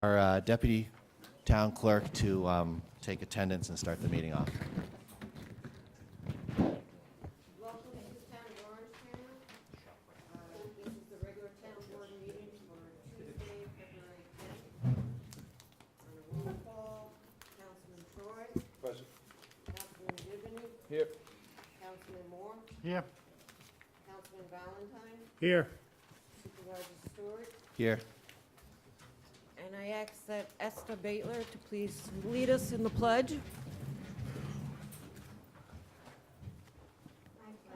Our deputy town clerk to take attendance and start the meeting off. Welcome to the town of Orangetown. This is the regular town board meeting for Tuesday, February 10th. On a roll call, Councilman Troy. Present. Councilman Gibbon. Here. Councilman Moore. Here. Councilman Valentine. Here. Supervisor Stewart. Here. And I ask that Esther Baitler to please lead us in the pledge.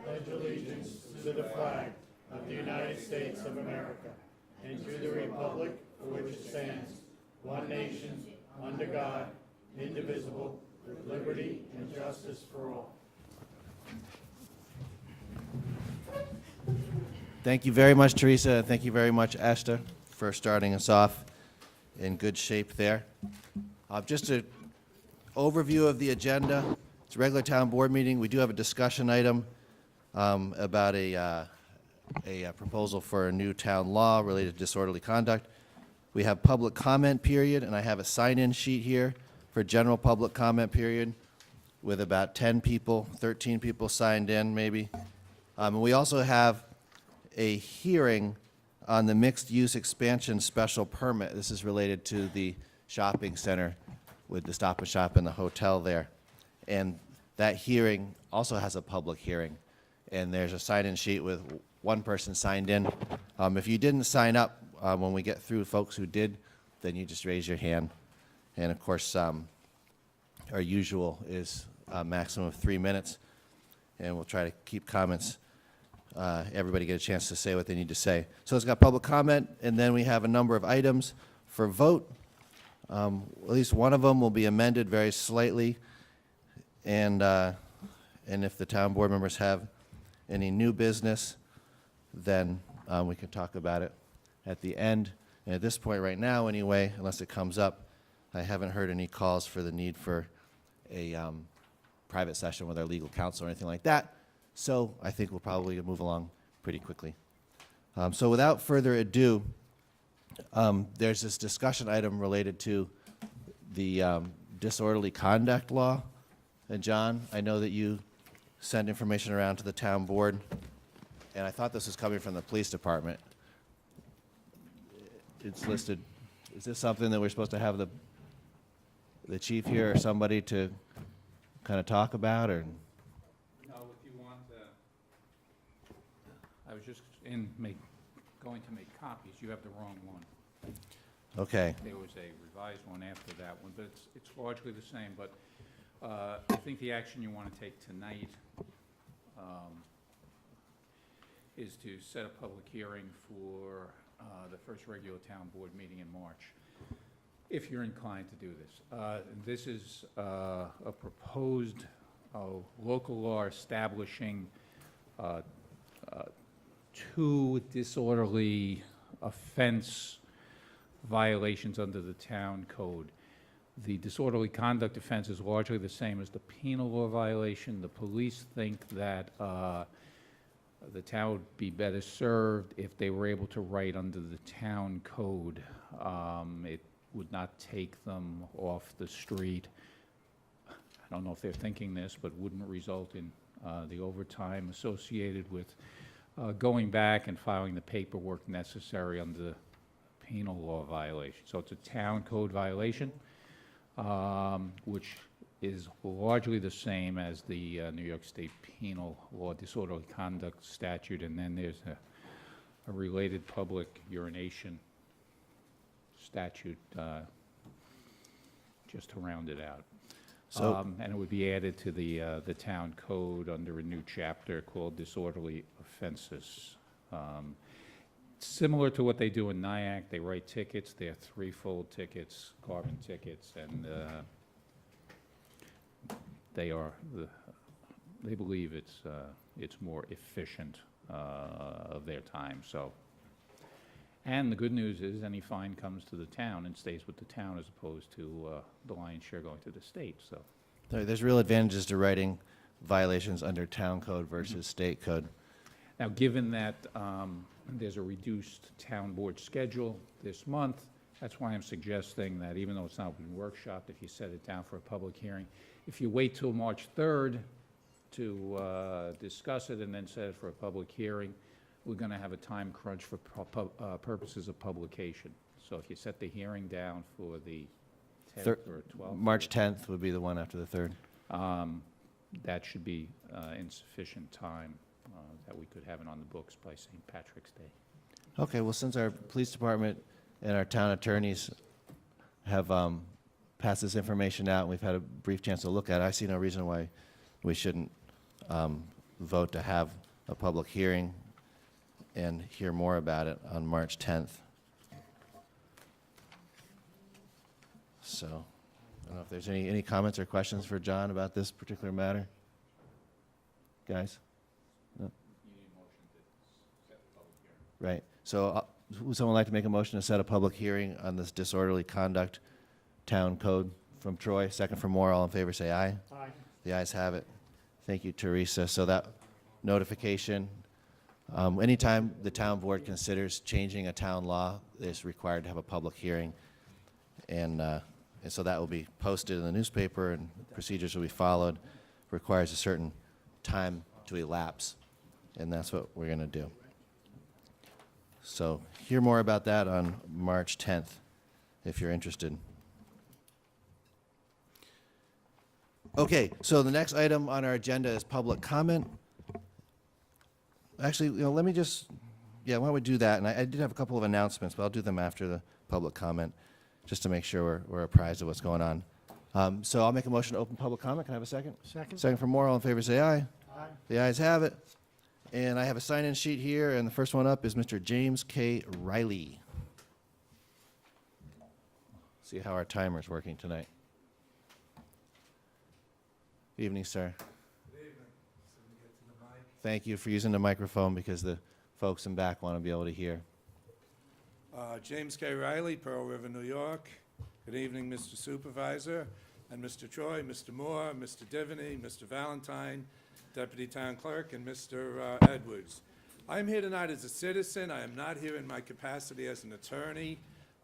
Pledge allegiance to the flag of the United States of America and to the republic for which it stands, one nation, under God, indivisible, with liberty and justice for all. Thank you very much, Teresa. Thank you very much, Esther, for starting us off in good shape there. Just an overview of the agenda. It's a regular town board meeting. We do have a discussion item about a proposal for a new town law related to disorderly conduct. We have public comment period, and I have a sign-in sheet here for general public comment period with about 10 people, 13 people signed in maybe. And we also have a hearing on the mixed-use expansion special permit. This is related to the shopping center with the Stop and Shop and the hotel there. And that hearing also has a public hearing. And there's a sign-in sheet with one person signed in. If you didn't sign up, when we get through folks who did, then you just raise your hand. And of course, our usual is a maximum of 3 minutes. And we'll try to keep comments everybody get a chance to say what they need to say. So it's got public comment, and then we have a number of items for vote. At least one of them will be amended very slightly, and if the town board members have any new business, then we can talk about it at the end. And at this point right now, anyway, unless it comes up, I haven't heard any calls for the need for a private session with our legal counsel or anything like that. So I think we'll probably move along pretty quickly. So without further ado, there's this discussion item related to the disorderly conduct law. And John, I know that you send information around to the town board, and I thought this was coming from the police department. It's listed. Is this something that we're supposed to have the chief here or somebody to kind of talk about, or? I was just going to make copies. You have the wrong one. Okay. There was a revised one after that one, but it's largely the same. But I think the action you want to take tonight is to set a public hearing for the first regular town board meeting in March, if you're inclined to do this. This is a proposed local law establishing two disorderly offense violations under the town code. The disorderly conduct offense is largely the same as the penal law violation. The police think that the town would be better served if they were able to write under the town code. It would not take them off the street. I don't know if they're thinking this, but wouldn't result in the overtime associated with going back and filing the paperwork necessary under the penal law violation. So it's a town code violation, which is largely the same as the New York State penal law disorderly conduct statute, and then there's a related public urination statute just to round it out. So, and it would be added to the town code under a new chapter called disorderly offenses. Similar to what they do in NIAC, they write tickets. They're threefold tickets, carbon tickets, and they believe it's more efficient of their time. So, and the good news is any fine comes to the town and stays with the town as opposed to the lion's share going to the state. So there's real advantages to writing violations under town code versus state code. now, given that there's a reduced town board schedule this month, That's why I'm suggesting that even though it's not been workshopped, if you set it down for a public hearing, if you wait till March 3rd to discuss it and then set it for a public hearing, we're going to have a time crunch for purposes of publication. So if you set the hearing down for the 10th or 12th. March 10th would be the one after the 3rd. That should be insufficient time that we could have it on the books by St. Patrick's Day. Okay, well, since our police department and our town attorneys have passed this information out, and we've had a brief chance to look at it, I see no reason why we shouldn't vote to have a public hearing and hear more about it on March 10th. So, I don't know if there's any comments or questions for John about this particular matter? Guys? No? Right. So, would someone like to make a motion to set a public hearing on this disorderly conduct town code from Troy? Second from Moore. All in favor, say aye. Aye. The ayes have it. Thank you, Teresa. So that notification, anytime the town board considers changing a town law, it's required to have a public hearing. And so that will be posted in the newspaper, and procedures will be followed. Requires a certain time to elapse, and that's what we're going to do. So hear more about that on March 10th, if you're interested. Okay, so the next item on our agenda is public comment. Actually, let me just, why don't we do that? And I did have a couple of announcements, but I'll do them after the public comment, just to make sure we're apprised of what's going on. So I'll make a motion to open public comment. Can I have a second? Second. Second from Moore. All in favor, say aye. Aye. The ayes have it. And I have a sign-in sheet here, and the first one up is Mr. James K. Riley. See how our timer's working tonight. Evening, sir. Good evening. So we get to the mic. Thank you for using the microphone because the folks in back want to be able to hear. James K. Riley, Pearl River, New York. Good evening, Mr. Supervisor, and Mr. Troy, Mr. Moore, Mr. Divany, Mr. Valentine, Deputy Town Clerk, and Mr. Edwards. I am here tonight as a citizen. I am not here in my capacity as an attorney.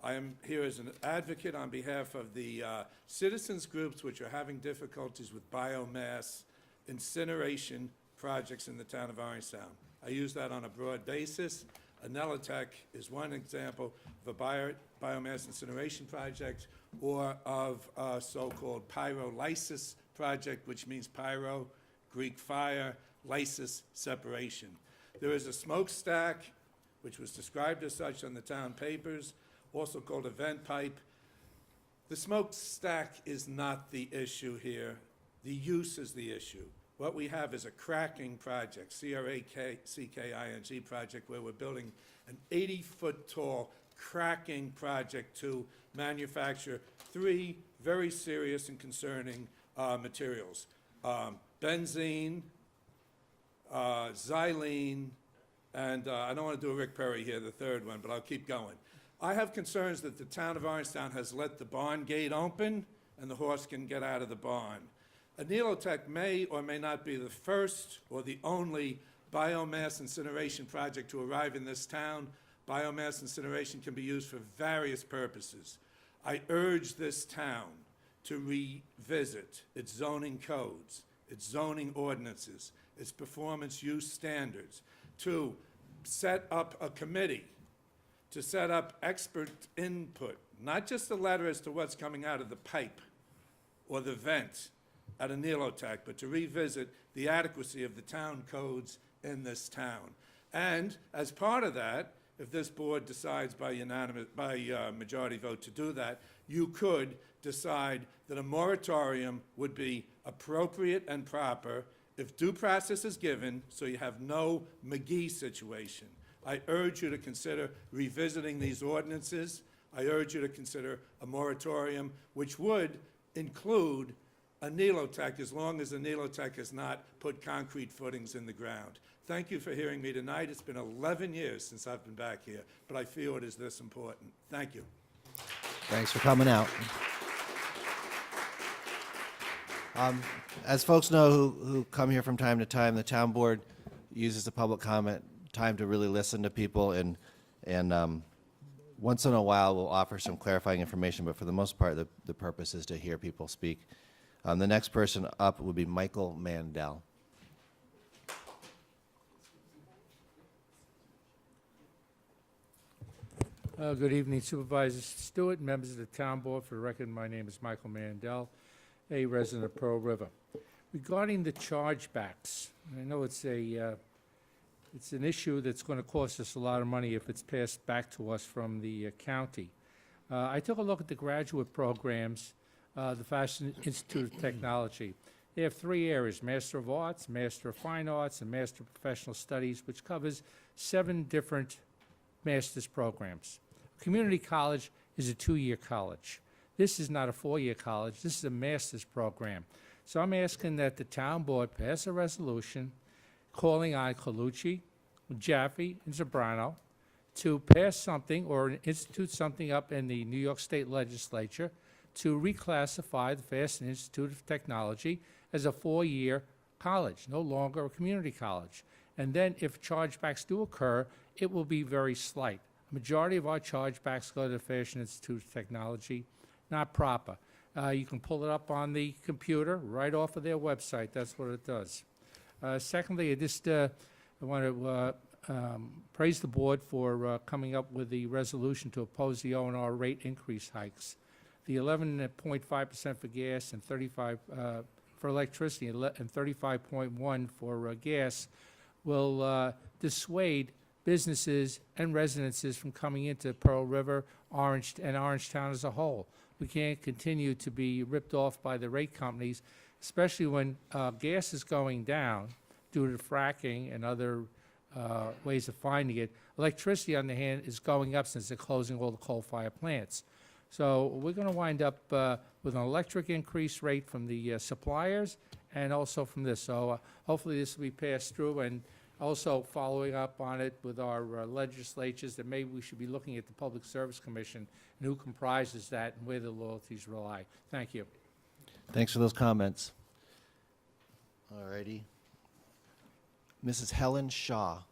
I am here as an advocate on behalf of the citizens groups which are having difficulties with biomass incineration projects in the town of Orangetown. I use that on a broad basis. Anelotech is one example of a biomass incineration project, or of a so-called pyrolysis project, which means pyro, Greek fire, lysis, separation. There is a smokestack, which was described as such on the town papers, also called a vent pipe. The smokestack is not the issue here. The use is the issue. What we have is a cracking project, C-R-A-K-C-K-I-N-G project, where we're building an 80-foot tall cracking project to manufacture 3 very serious and concerning materials. Benzene, xylene, and I don't want to do a Rick Perry here, the third one, but I'll keep going. I have concerns that the town of Orangetown has let the barn gate open and the horse can get out of the barn. Anelotech may or may not be the first or the only biomass incineration project to arrive in this town. Biomass incineration can be used for various purposes. I urge this town to revisit its zoning codes, its zoning ordinances, its performance use standards, to set up a committee, to set up expert input, not just a letter as to what's coming out of the pipe or the vent at Anelotech, but to revisit the adequacy of the town codes in this town. And as part of that, if this board decides by majority vote to do that, you could decide that a moratorium would be appropriate and proper if due process is given, so you have no McGee situation. I urge you to consider revisiting these ordinances. I urge you to consider a moratorium, which would include Anelotech, as long as Anelotech has not put concrete footings in the ground. Thank you for hearing me tonight. It's been 11 years since I've been back here, but I feel it is this important. Thank you. Thanks for coming out. As folks know who come here from time to time, the town board uses the public comment time to really listen to people and Once in a while, we'll offer some clarifying information, but for the most part, the purpose is to hear people speak. The next person up would be Michael Mandel. Good evening Supervisor Stewart, members of the Town Board. For the record, my name is Michael Mandel, a resident of Pearl River. Regarding the chargebacks, I know it's an issue that's going to cost us a lot of money if it's passed back to us from the county. I took a look at the graduate programs, the Fashion Institute of Technology. They have 3 areas: Master of Arts, Master of Fine Arts, and Master of Professional Studies, which covers 7 different master's programs. Community college is a 2-year college. This is not a 4-year college. This is a master's program. So I'm asking that the town board pass a resolution calling on Colucci, Jaffe, and Zabrano to pass something or institute something up in the New York State Legislature to reclassify the Fashion Institute of Technology as a 4-year college, no longer a community college. And then if chargebacks do occur, it will be very slight. Majority of our chargebacks go to the Fashion Institute of Technology, not proper. You can pull it up on the computer right off of their website. That's what it does. Secondly, I want to praise the board for coming up with the resolution to oppose the O&R rate increase hikes. The 11.5% for gas and 35 for electricity and 35.1 for gas will dissuade businesses and residences from coming into Pearl River, Orangetown as a whole. We can't continue to be ripped off by the rate companies, especially when gas is going down due to fracking and other ways of finding it. Electricity, on the hand, is going up since they're closing all the coal-fired plants. So we're going to wind up with an electric increase rate from the suppliers and also from this. So hopefully this will be passed through, and also following up on it with our legislatures that maybe we should be looking at the Public Service Commission and who comprises that and where the loyalties rely. Thank you. Thanks for those comments. All righty. Mrs. Helen Shaw.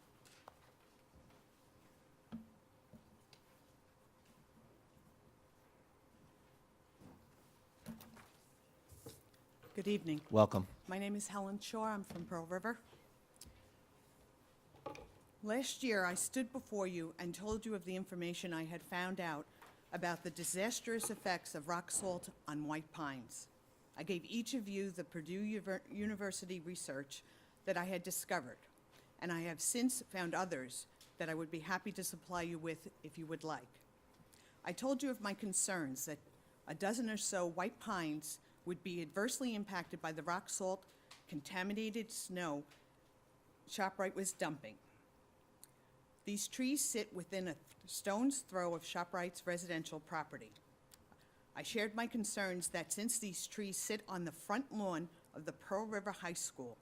Good evening. Welcome. My name is Helen Shore. I'm from Pearl River. Last year, I stood before you and told you of the information I had found out about the disastrous effects of rock salt on white pines. I gave each of you the Purdue University research that I had discovered, and I have since found others that I would be happy to supply you with if you would like. I told you of my concerns that a dozen or so white pines would be adversely impacted by the rock salt contaminated snow ShopRite was dumping. These trees sit within a stone's throw of ShopRite's residential property. I shared my concerns that since these trees sit on the front lawn of the Pearl River High School,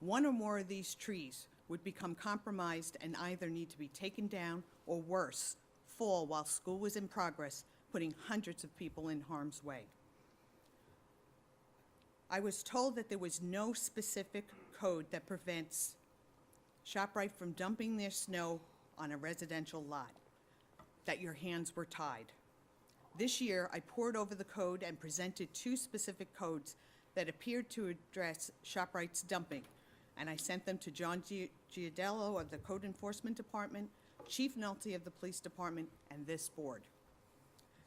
one or more of these trees would become compromised and either need to be taken down or worse, fall while school was in progress, putting hundreds of people in harm's way. I was told that there was no specific code that prevents ShopRite from dumping their snow on a residential lot, that your hands were tied. This year, I pored over the code and presented 2 specific codes that appeared to address ShopRite's dumping, and I sent them to John Giardello of the Code Enforcement Department, Chief Nolte of the Police Department, and this board.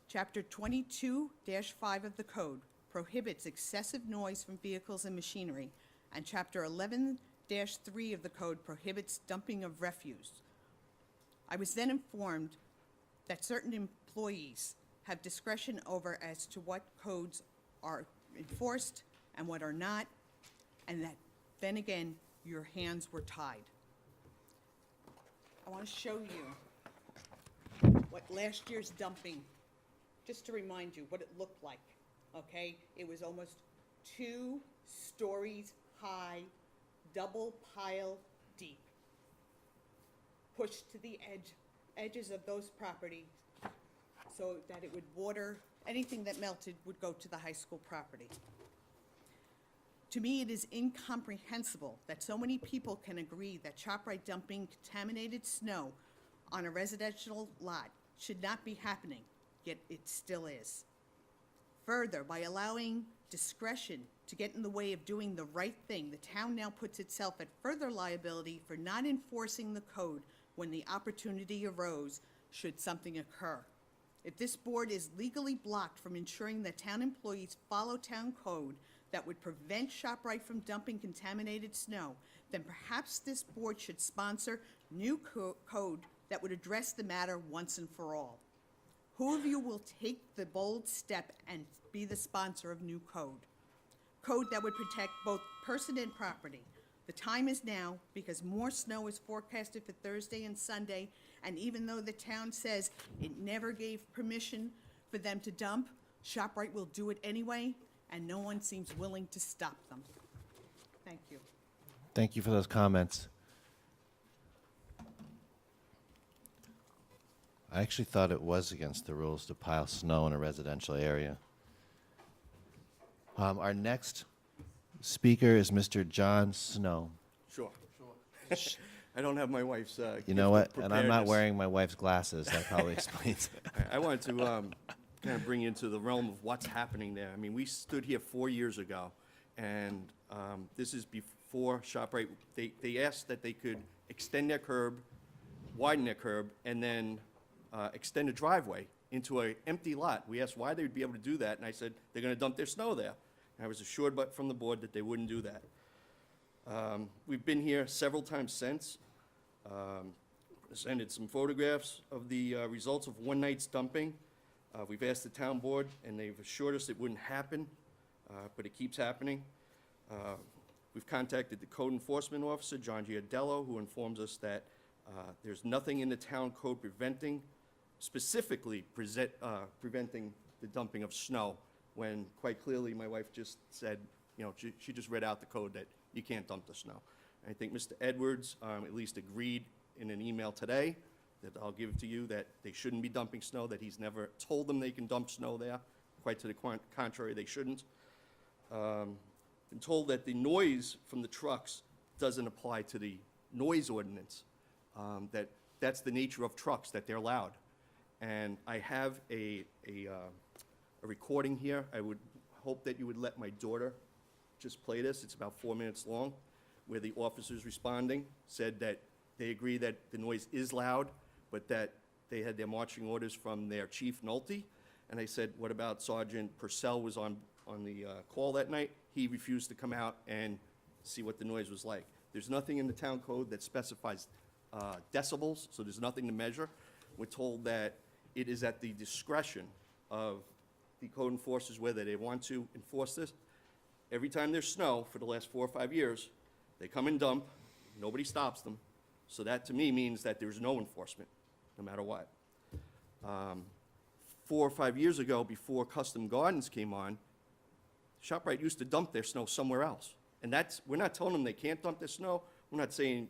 Chapter 22-5 of the code prohibits excessive noise from vehicles and machinery, and Chapter 11-3 of the code prohibits dumping of refuse. I was then informed that certain employees have discretion over as to what codes are enforced and what are not, and that then again, your hands were tied. I want to show you what last year's dumping, just to remind you what it looked like, okay? It was almost 2 stories high, double pile deep, pushed to the edges of those properties so that it would water, anything that melted would go to the high school property. To me, it is incomprehensible that so many people can agree that ShopRite dumping contaminated snow on a residential lot should not be happening, yet it still is. Further, by allowing discretion to get in the way of doing the right thing, the town now puts itself at further liability for not enforcing the code when the opportunity arose should something occur. If this board is legally blocked from ensuring that town employees follow town code that would prevent ShopRite from dumping contaminated snow, then perhaps this board should sponsor new code that would address the matter once and for all. Who of you will take the bold step and be the sponsor of new code? Code that would protect both person and property. The time is now, because more snow is forecasted for Thursday and Sunday, and even though the town says it never gave permission for them to dump, ShopRite will do it anyway, and no one seems willing to stop them. Thank you. Thank you for those comments. I actually thought it was against the rules to pile snow in a residential area. Our next speaker is Mr. John Snow. Sure. I don't have my wife's You know what? gift of And I'm not preparedness. wearing my wife's glasses. That probably explains it. I wanted to kind of bring you into the realm of what's happening there. I mean, we stood here 4 years ago, and this is before ShopRite. They asked that they could extend their curb, widen their curb, and then extend a driveway into an empty lot. We asked why they would be able to do that, and I said, they're going to dump their snow there. And I was assured from the board that they wouldn't do that. We've been here several times since. Presented some photographs of the results of one night's dumping. We've asked the town board, and they've assured us it wouldn't happen, but it keeps happening. We've contacted the code enforcement officer, John Giardello, who informs us that there's nothing in the town code specifically preventing the dumping of snow, when quite clearly my wife just said, you know, she just read out the code that you can't dump the snow. I think Mr. Edwards at least agreed in an email today that I'll give to you that they shouldn't be dumping snow, that he's never told them they can dump snow there. Quite to the contrary, they shouldn't. Been told that the noise from the trucks doesn't apply to the noise ordinance, that's the nature of trucks, that they're loud. And I have a recording here. I would hope that you would let my daughter just play this. It's about 4 minutes long, where the officers responding said that they agree that the noise is loud, but that they had their marching orders from their chief, Nolte. And I said, what about Sergeant Purcell was on the call that night? He refused to come out and see what the noise was like. There's nothing in the town code that specifies decibels, so there's nothing to measure. We're told that it is at the discretion of the code enforcers whether they want to enforce this. Every time there's snow for the last 4 or 5 years, they come and dump, nobody stops them. So that to me means that there's no enforcement, no matter what. 4 or 5 years ago, before Custom Gardens came on, ShopRite used to dump their snow somewhere else. And we're not telling them they can't dump their snow. We're not saying,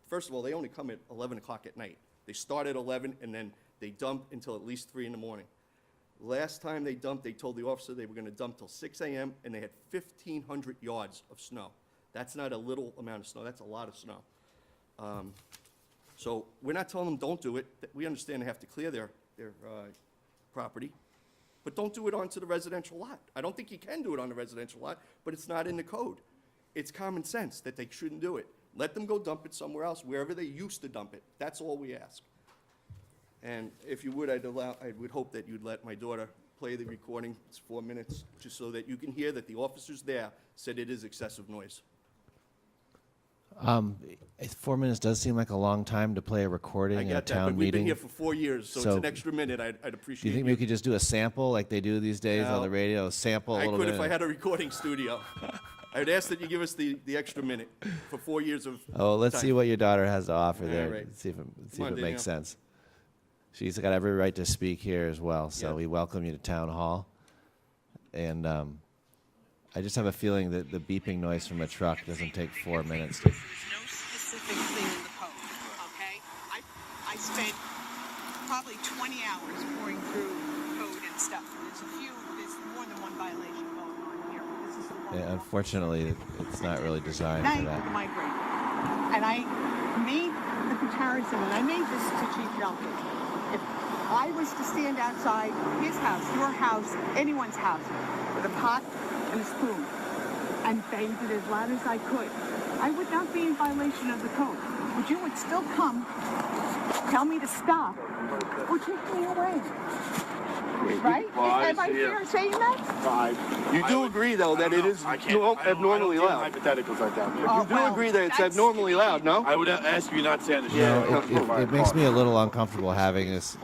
first of all, they only come at 11 o'clock at night. They start at 11 and then they dump until at least 3 in the morning. Last time they dumped, they told the officer they were going to dump till 6 a.m. and they had 1,500 yards of snow. That's not a little amount of snow, that's a lot of snow. So we're not telling them don't do it. We understand they have to clear their property, but don't do it onto the residential lot. I don't think you can do it on the residential lot, but it's not in the code. It's common sense that they shouldn't do it. Let them go dump it somewhere else, wherever they used to dump it. That's all we ask. And if you would, I would hope that you'd let my daughter play the recording. It's 4 minutes, just so that you can hear that the officers there said it is excessive noise. 4 minutes does seem like a long time to play a recording I in a get that, town but we've been meeting. here for 4 years, so So- it's an extra minute. I'd Do appreciate you think we could just do a sample like they do these days on the No. radio? Sample a I little could bit. if I had a recording studio. I'd ask that you give us the extra minute for 4 years of Oh, let's see time. what your daughter has to offer All there. right. See if it, Come on, makes Danielle. sense. She's got every right to speak here as well, so Yeah. we welcome you to Town Hall. And I just have a feeling that the beeping noise from a truck doesn't take 4 minutes to... There's no specific thing in the code, okay? I spent probably 20 hours pouring through code and stuff. There's more than one violation going on here. This is the one. Yeah, unfortunately, it's not really designed for Night, that. migrate. And I made the comparison, and I made this to Chief Duncan. If I was to stand outside his house, your house, anyone's house, with a pot and a spoon, and banged it as loud as I could, I would not be in violation of the code. But you would still come, tell me to stop, or take me away. Right? Am I fair in saying that? You do agree, though, that it is abnormally loud? Hypotheticals like that, man. You do agree that it's abnormally loud, no? I would ask you not to say on the You know, show. it makes me a little uncomfortable having this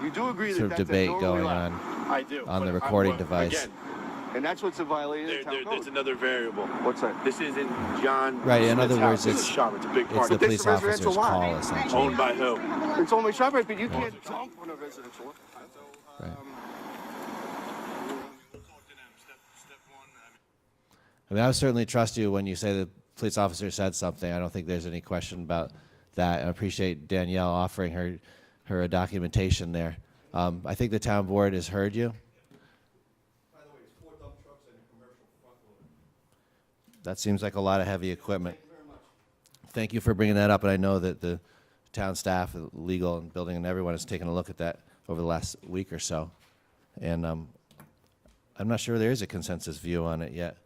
You do agree that sort of that's debate abnormally going loud? on I do. on the but recording but device. Again, And that's what's a violation of town there's code. another variable. What's that? This isn't John Right, in Smith's other house. words, This is it's- a shop. It's a big It's part. the But this police is a residential officer's lot. call, essentially. Owned by who? It's only ShopRite, but you can't dump on a residential lot. Right. I mean, I would certainly trust you when you say the police officer said something. I don't think there's any question about that. I appreciate Danielle offering her documentation there. I think the town board has heard you. By the way, it's 4 dump trucks and a commercial front loader. That seems like a lot of heavy equipment. Thank you very much. Thank you for bringing that up, and I know that the town staff, legal and building, and everyone has taken a look at that over the last week or so. And I'm not sure there is a consensus view on it yet.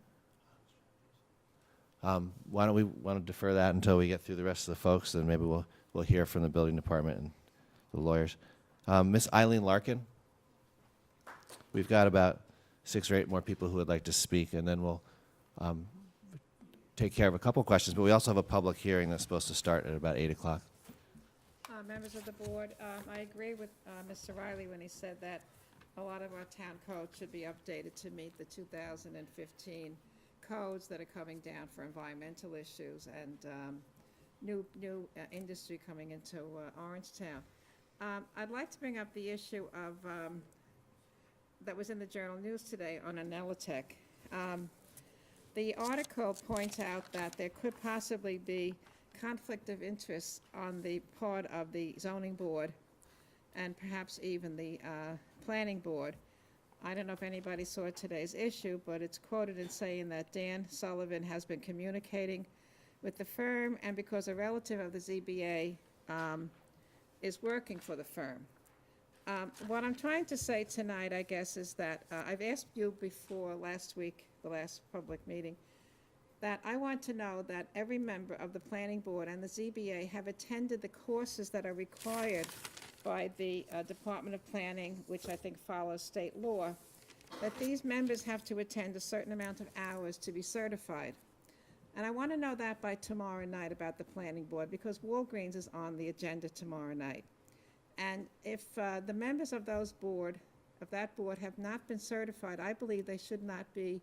Why don't we want to defer that until we get through the rest of the folks, and maybe we'll hear from the building department and the lawyers. Miss Eileen Larkin, we've got about 6 or 8 more people who would like to speak, and then we'll take care of a couple questions. But we also have a public hearing that's supposed to start at about 8 o'clock. Members of the board, I agree with Mr. Riley when he said that a lot of our town codes should be updated to meet the 2015 codes that are coming down for environmental issues and new industry coming into Orangetown. I'd like to bring up the issue of that was in the Journal News today on Anelitech. The article points out that there could possibly be conflict of interest on the part of the zoning board and perhaps even the planning board. I don't know if anybody saw today's issue, but it's quoted in saying that Dan Sullivan has been communicating with the firm, and because a relative of the ZBA is working for the firm. What I'm trying to say tonight, I guess, is that I've asked you before last week, the last public meeting, that I want to know that every member of the planning board and the ZBA have attended the courses that are required by the Department of Planning, which I think follows state law, that these members have to attend a certain amount of hours to be certified. And I want to know that by tomorrow night about the planning board, because Walgreens is on the agenda tomorrow night. And if the members of that board have not been certified, I believe they should not be,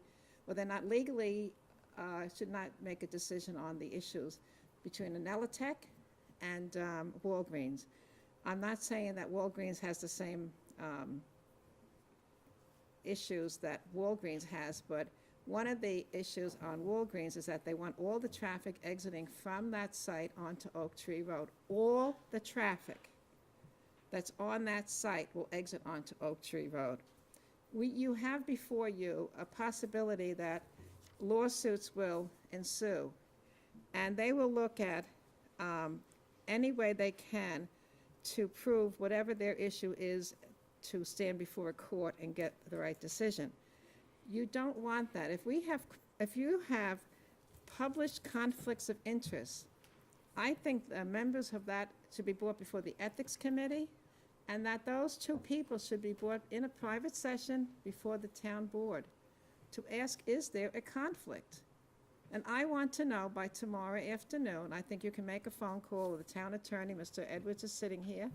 or they're not legally, should not make a decision on the issues between Anelitech and Walgreens. I'm not saying that Walgreens has the same issues that Walgreens has, but one of the issues on Walgreens is that they want all the traffic exiting from that site onto Oak Tree Road. All the traffic that's on that site will exit onto Oak Tree Road. You have before you a possibility that lawsuits will ensue, and they will look at any way they can to prove whatever their issue is to stand before a court and get the right decision. You don't want that. If you have published conflicts of interest, I think members of that should be brought before the Ethics Committee, and that those 2 people should be brought in a private session before the town board to ask, is there a conflict? And I want to know by tomorrow afternoon. I think you can make a phone call with the town attorney, Mr. Edwards is sitting here,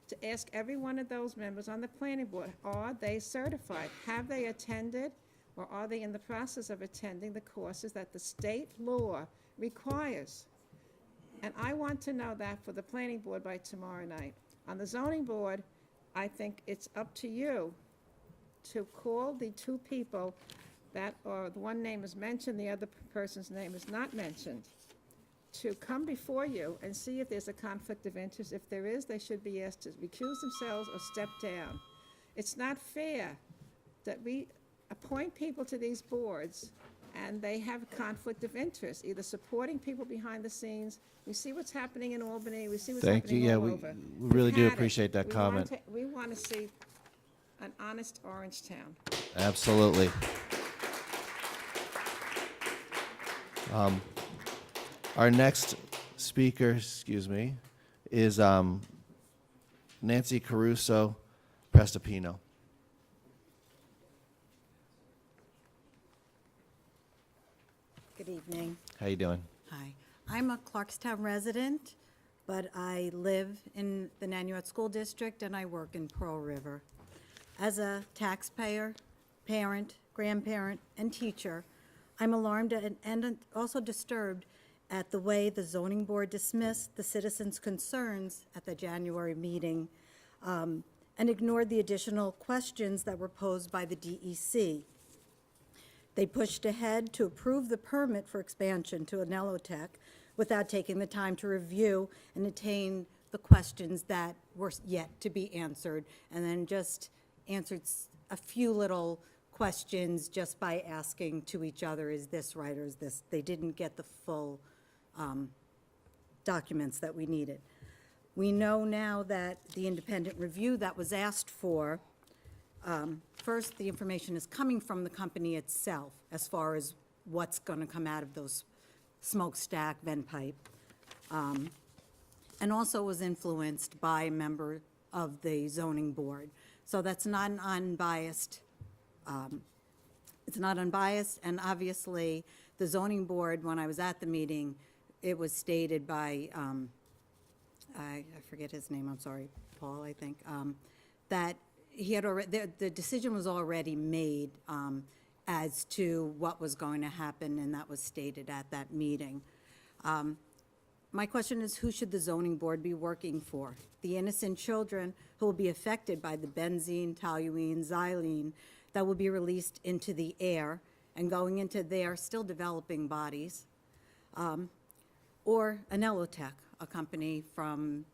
to ask every one of those members on the planning board, are they certified? Have they attended, or are they in the process of attending the courses that the state law requires? And I want to know that for the planning board by tomorrow night. On the zoning board, I think it's up to you to call the 2 people that are, the one name is mentioned, the other person's name is not mentioned, to come before you and see if there's a conflict of interest. If there is, they should be asked to recuse themselves or step down. It's not fair that we appoint people to these boards and they have a conflict of interest, either supporting people behind the scenes. We see what's happening in Albany, we see what's Thank you. happening Yeah, all we over. really We've do had it. appreciate that We want comment. We want to see an honest Orangetown. Absolutely. Our next speaker, excuse me, is Nancy Caruso Prestopino. Good evening. How you doing? Hi. I'm a Clarkstown resident, but I live in the Nanuet School District and I work in Pearl River. As a taxpayer, parent, grandparent, and teacher, I'm alarmed and also disturbed at the way the zoning board dismissed the citizens' concerns at the January meeting and ignored the additional questions that were posed by the DEC. They pushed ahead to approve the permit for expansion to Anelotech without taking the time to review and attain the questions that were yet to be answered, and then just answered a few little questions just by asking to each other, is this right or is this? They didn't get the full documents that we needed. We know now that the independent review that was asked for, first, the information is coming from the company itself as far as what's going to come out of those smokestack vent pipe, and also was influenced by a member of the zoning board. So that's not an unbiased, it's not unbiased, and obviously, the zoning board, when I was at the meeting, it was stated by, I forget his name, I'm sorry, Paul, I think, that he had already, the decision was already made as to what was going to happen, and that was stated at that meeting. My question is, who should the zoning board be working for? The innocent children who will be affected by the benzene, toluene, xylene that will be released into the air and going into their still developing bodies, or Anelotech, a company from,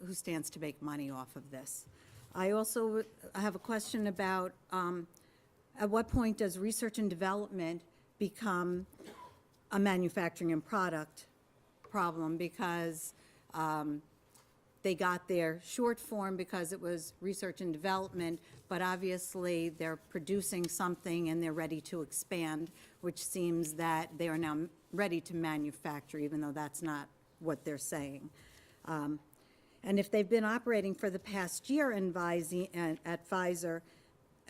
who stands to make money off of this. I also have a question about at what point does research and development become a manufacturing and product problem, because they got their short form because it was research and development, but obviously they're producing something and they're ready to expand, which seems that they are now ready to manufacture, even though that's not what they're saying. And if they've been operating for the past year at Pfizer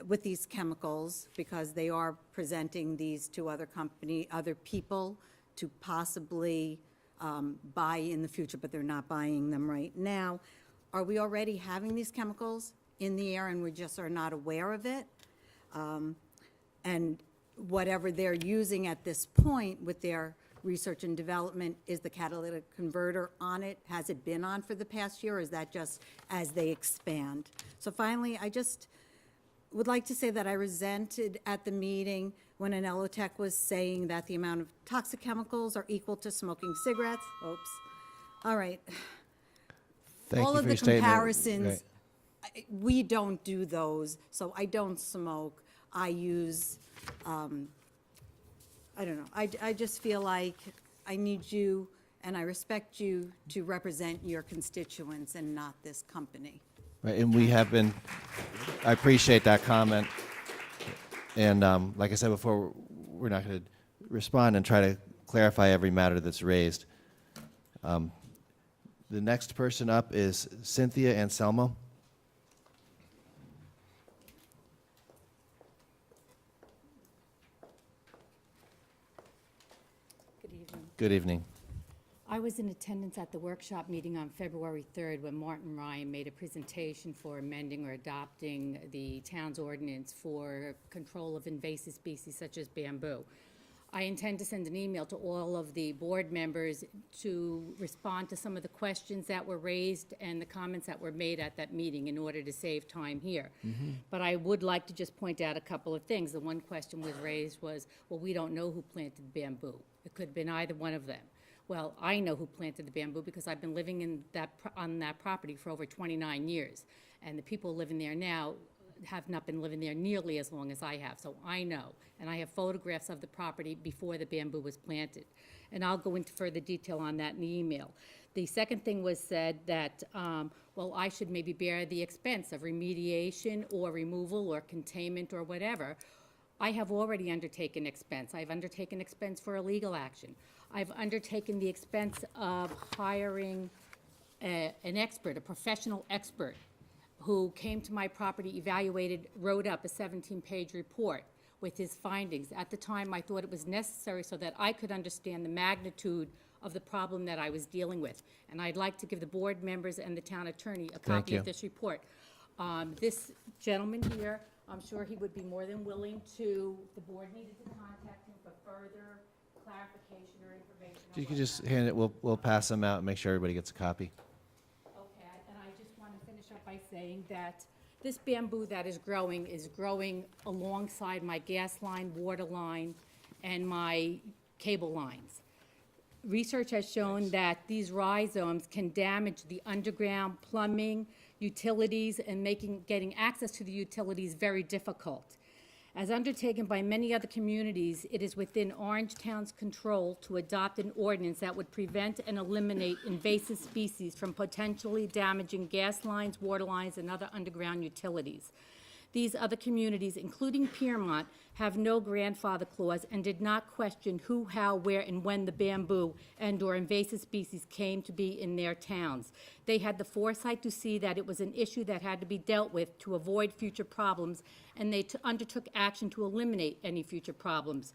with these chemicals, because they are presenting these to other people to possibly buy in the future, but they're not buying them right now, are we already having these chemicals in the air and we just are not aware of it? And whatever they're using at this point with their research and development, is the catalytic converter on it? Has it been on for the past year, or is that just as they expand? So finally, I just would like to say that I resented at the meeting when Anelotech was saying that the amount of toxic chemicals are equal to smoking cigarettes. Oops. All right. Thank All you of for the your statement. comparisons, we don't do those, so I don't smoke. I use, I don't know. I just feel like I need you and I respect you to represent your constituents and not this company. Right, and we have been, I appreciate that comment. And like I said before, we're not going to respond and try to clarify every matter that's raised. The next person up is Cynthia Anselmo. Good evening. Good evening. I was in attendance at the workshop meeting on February 3rd when Martin Ryan made a presentation for amending or adopting the town's ordinance for control of invasive species such as bamboo. I intend to send an email to all of the board members to respond to some of the questions that were raised and the comments that were made at that meeting in order to save time here. But I would like to just point out a couple of things. The one question was raised was, well, we don't know who planted the bamboo. It could have been either one of them. Well, I know who planted the bamboo because I've been living in on that property for over 29 years. And the people living there now, have not been living there nearly as long as I have, so I know. And I have photographs of the property before the bamboo was planted. And I'll go into further detail on that in the email. The second thing was said that, well, I should maybe bear the expense of remediation or removal or containment or whatever. I have already undertaken expense. I've undertaken expense for a legal action. I've undertaken the expense of hiring an expert, a professional expert, who came to my property, evaluated, wrote up a 17-page report with his findings. At the time, I thought it was necessary so that I could understand the magnitude of the problem that I was dealing with. And I'd like to give the board members and the town attorney a copy you. of this report. This gentleman here, I'm sure he would be more than willing to, if the board needed to contact him for further clarification or information. If you could just hand it, we'll pass them out and make sure everybody gets a copy. Okay, and I just want to finish up by saying that this bamboo that is growing alongside my gas line, water line, and my cable lines. Research has shown that these rhizomes can damage the underground plumbing, utilities, and getting access to the utilities very difficult. As undertaken by many other communities, it is within Orangetown's control to adopt an ordinance that would prevent and eliminate invasive species from potentially damaging gas lines, water lines, and other underground utilities. These other communities, including Piermont, have no grandfather clause and did not question who, how, where, and when the bamboo and/or invasive species came to be in their towns. They had the foresight to see that it was an issue that had to be dealt with to avoid future problems, and they undertook action to eliminate any future problems.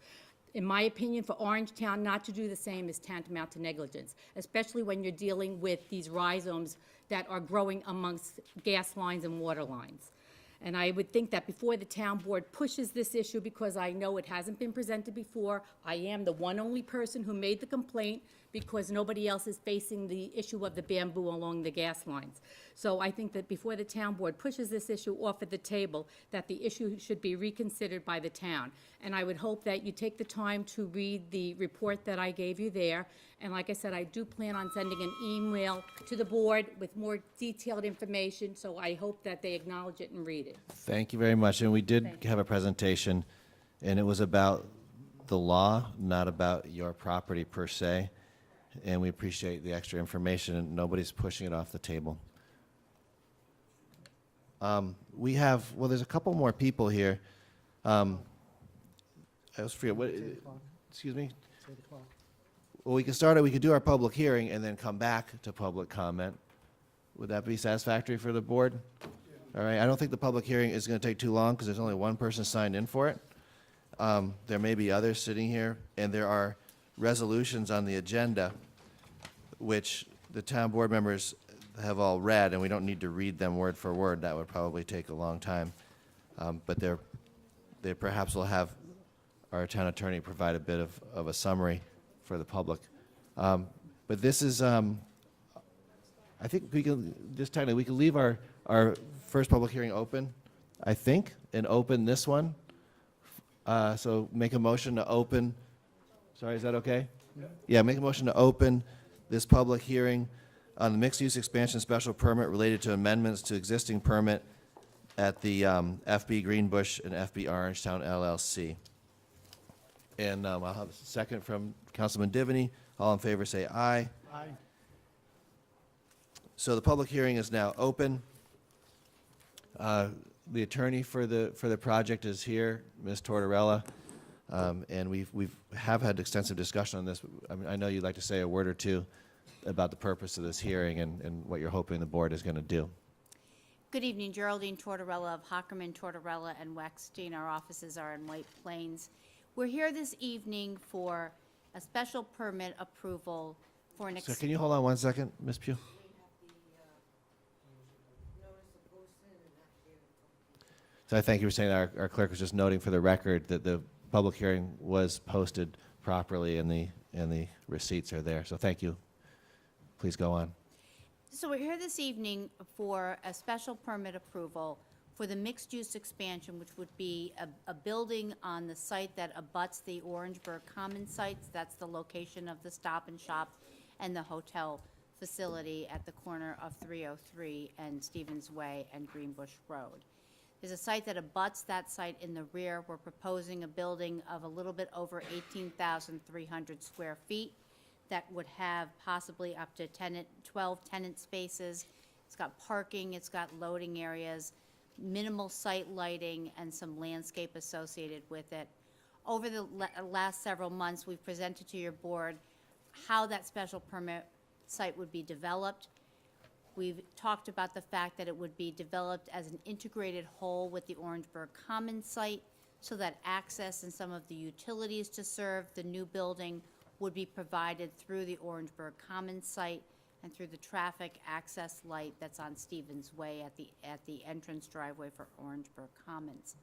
In my opinion, for Orangetown, not to do the same is tantamount to negligence, especially when you're dealing with these rhizomes that are growing amongst gas lines and water lines. And I would think that before the town board pushes this issue, because I know it hasn't been presented before, I am the one only person who made the complaint because nobody else is facing the issue of the bamboo along the gas lines. So I think that before the town board pushes this issue off of the table, that the issue should be reconsidered by the town. And I would hope that you take the time to read the report that I gave you there. And like I said, I do plan on sending an email to the board with more detailed information, so I hope that they acknowledge it and read it. Thank you very much. And we did Thank you. have a presentation, and it was about the law, not about your property per se. And we appreciate the extra information, and nobody's pushing it off the table. We have, well, there's a couple more people here. I was forget what. Excuse me. Well, we could do our public hearing and then come back to public comment. Would that be satisfactory for the board? All right. I don't think the public hearing is going to take too long because there's only one person signed in for it. There may be others sitting here, and there are resolutions on the agenda which the town board members have all read, and we don't need to read them word for word. That would probably take a long time. But they perhaps will have our town attorney provide a bit of a summary for the public. But this is, I think we can, just technically, we can leave our first public hearing open, I think, and open this one. So make a motion to open, sorry, is that okay? Yeah, make a motion to open this public hearing on the mixed-use expansion special permit related to amendments to existing permit at the FB Greenbush and FB Orangetown LLC. And I'll have a second from Councilman Divany. All in favor say aye. Aye. So the public hearing is now open. The attorney for the project is here, Ms. Tortorella, and we've had extensive discussion on this. I mean, I know you'd like to say a word or two about the purpose of this hearing and what you're hoping the board is going to do. Good evening, Geraldine Tortorella of Hockerman, Tortorella, and Wexstein. Our offices are in White Plains. We're here this evening for a special permit approval for an So can you hold on one second, Ms. Pugh? So I thank you for saying that. Our clerk was just noting for the record that the public hearing was posted properly and the receipts are there. So thank you. Please go on. So we're here this evening for a special permit approval for the mixed-use expansion, which would be a building on the site that abuts the Orangeburg Common sites. That's the location of the Stop and Shop and the hotel facility at the corner of 303 and Stevens Way and Greenbush Road. is a site that abuts that site in the rear. We're proposing a building of a little bit over 18,300 square feet that would have possibly up to 12 tenant spaces. It's got parking, it's got loading areas, minimal site lighting, and some landscape associated with it. Over the last several months, we've presented to your board how that special permit site would be developed. We've talked about the fact that it would be developed as an integrated whole with the Orangeburg Commons site, so that access and some of the utilities to serve the new building would be provided through the Orangeburg Commons site and through the traffic access light that's on Stevens Way at the entrance driveway for Orangeburg Commons.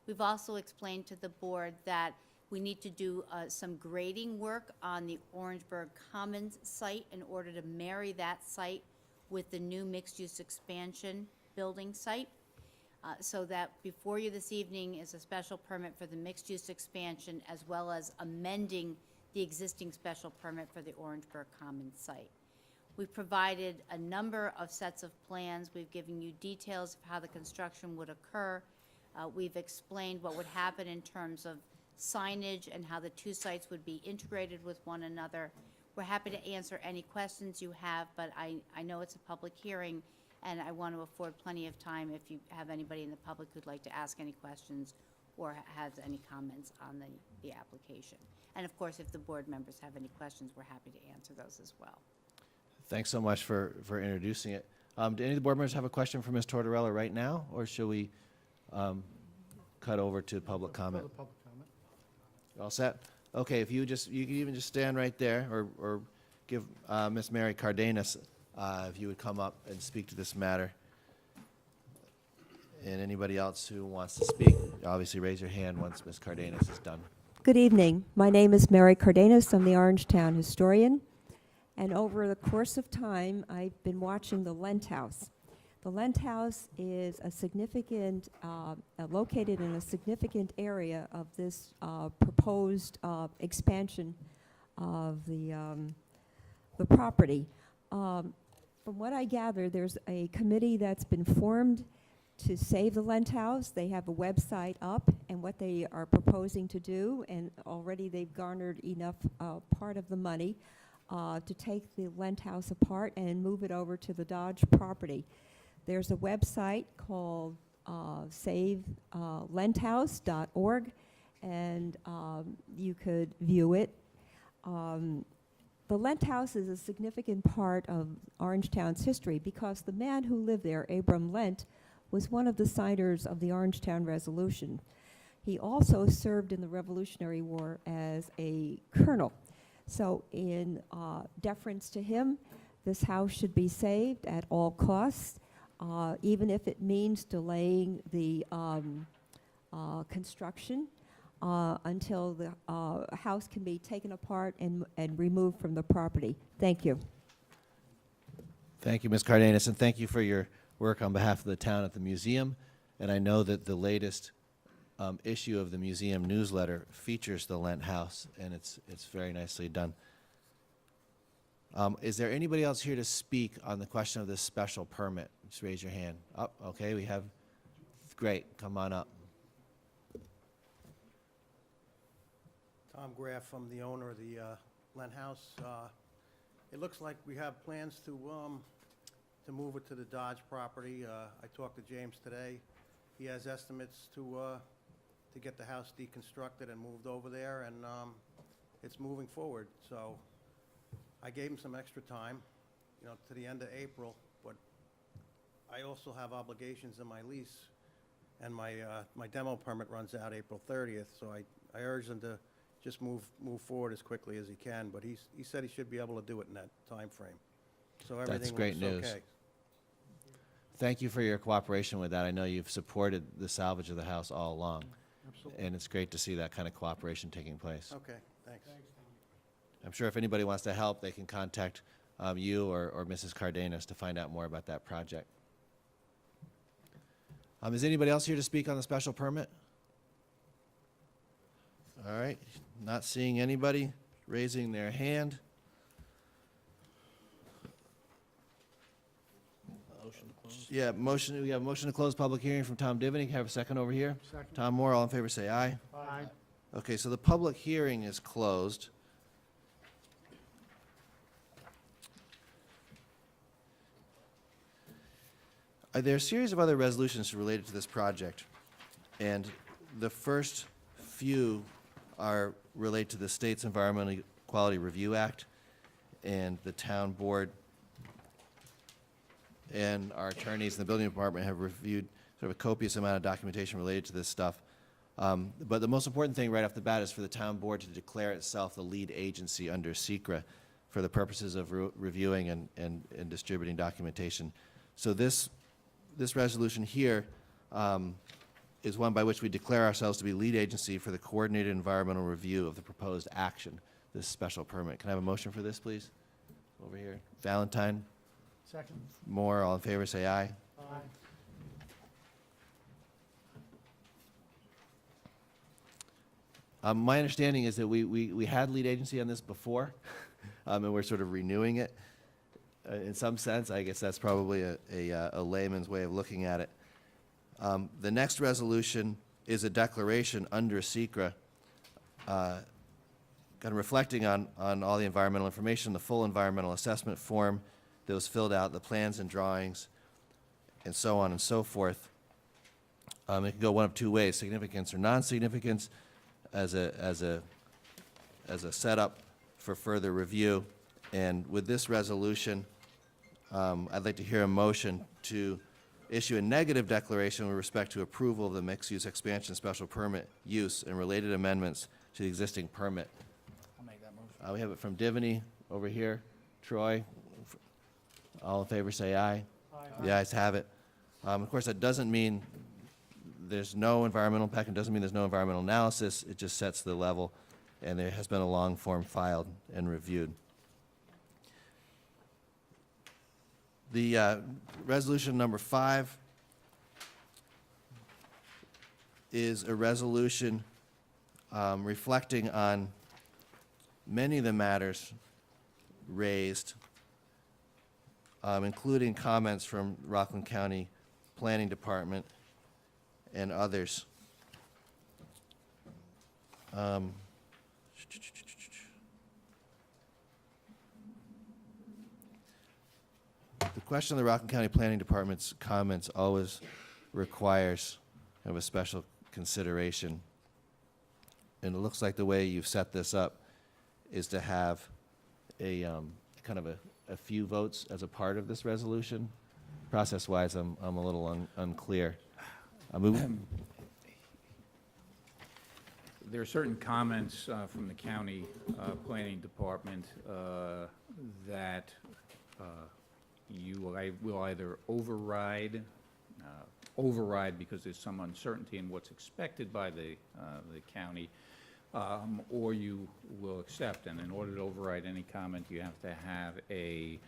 We've also explained to the board that we need to do some grading work on the Orangeburg Commons site in order to marry that site with the new mixed-use expansion building site. So that before you this evening is a special permit for the mixed-use expansion, as well as amending the existing special permit for the Orangeburg Commons site. We've provided a number of sets of plans. We've given you details of how the construction would occur. We've explained what would happen in terms of signage and how the two sites would be integrated with one another. We're happy to answer any questions you have, but I know it's a public hearing, and I want to afford plenty of time if you have anybody in the public who'd like to ask any questions or has any comments on the application. And of course, if the board members have any questions, we're happy to answer those as well. Thanks so much for introducing it. Do any of the board members have a question for Ms. Tortorella right now, or should we cut over to public comment? You all set? Okay, if you can even just stand right there, or give Ms. Mary Cardenas, if you would come up and speak to this matter. And anybody else who wants to speak, obviously raise your hand once Ms. Cardenas is done. Good evening. My name is Mary Cardenas. I'm the Orangetown historian. And over the course of time, I've been watching the Lent House. The Lent House is a significant, located in a significant area of this proposed expansion of the property. From what I gather, there's a committee that's been formed to save the Lent House. They have a website up and what they are proposing to do, and already they've garnered enough part of the money to take the Lent House apart and move it over to the Dodge property. There's a website called savelenthouse.org, and you could view it. The Lent House is a significant part of Orangetown's history because the man who lived there, Abram Lent, was one of the signers of the Orangetown Resolution. He also served in the Revolutionary War as a colonel. So in deference to him, this house should be saved at all costs, even if it means delaying the construction until the house can be taken apart and removed from the property. Thank you. Thank you, Ms. Cardenas, and thank you for your work on behalf of the town at the museum. And I know that the latest issue of the museum newsletter features the Lent House, and it's very nicely done. Is there anybody else here to speak on the question of this special permit? Just raise your hand. Oh, okay, we have, great, come on up. Tom Graff, I'm the owner of the Lent House. It looks like we have plans to move it to the Dodge property. I talked to James today. He has estimates to get the house deconstructed and moved over there, and it's moving forward. So I gave him some extra time, to the end of April, but I also have obligations in my lease, and my demo permit runs out April 30th, so I urge him to just move forward as quickly as he can, but he said he should be able to do it in that time frame. So everything That's great looks news. okay. Thank you for your cooperation with that. I know you've supported the salvage of the house all along. Absolutely. And it's great to see that kind of cooperation taking place. Okay, thanks. I'm sure if anybody wants to help, they can contact you or Mrs. Cardenas to find out more about that project. Is anybody else here to speak on the special permit? All right, not seeing anybody raising their hand. Motion to close. Yeah, motion, we have a motion to close public hearing from Tom Divany. Can I have a second over here? Second. Tom Moore, all in favor, say aye. Aye. Okay, so the public hearing is closed. There are a series of other resolutions related to this project, and the first few are relate to the state's Environmental Quality Review Act, and the town board and our attorneys in the building department have reviewed sort of a copious amount of documentation related to this stuff. But the most important thing right off the bat is for the town board to declare itself the lead agency under SECRA for the purposes of reviewing and distributing documentation. So this resolution here is one by which we declare ourselves to be lead agency for the coordinated environmental review of the proposed action, this special permit. Can I have a motion for this, please? Over here. Valentine, Second. Moore, all in favor, say aye. Aye. My understanding is that we had lead agency on this before, and we're sort of renewing it. In some sense, I guess that's probably a layman's way of looking at it. The next resolution is a declaration under SECRA, kind of reflecting on all the environmental information, the full environmental assessment form that was filled out, the plans and drawings, and so on and so forth. It can go one of two ways: significance or non-significance, as a setup for further review. And with this resolution, I'd like to hear a motion to issue a negative declaration with respect to approval of the mixed-use expansion special permit use and related amendments to the existing permit. I'll make that motion. We have it from Divany over here. Troy, all in favor, say aye. Aye. The ayes have it. Of course, that doesn't mean there's no environmental impact. It doesn't mean there's no environmental analysis. It just sets the level, and there has been a long form filed and reviewed. The resolution number 5 is a resolution reflecting on many of the matters raised, including comments from Rockland County Planning Department and others. The question of the Rockland County Planning Department's comments always requires kind of a special consideration. And it looks like the way you've set this up is to have a kind of a few votes as a part of this resolution. Process-wise, I'm a little unclear. There are certain comments from the county planning department that you will either override because there's some uncertainty in what's expected by the county, or you will accept. And in order to override any comment, you have to have a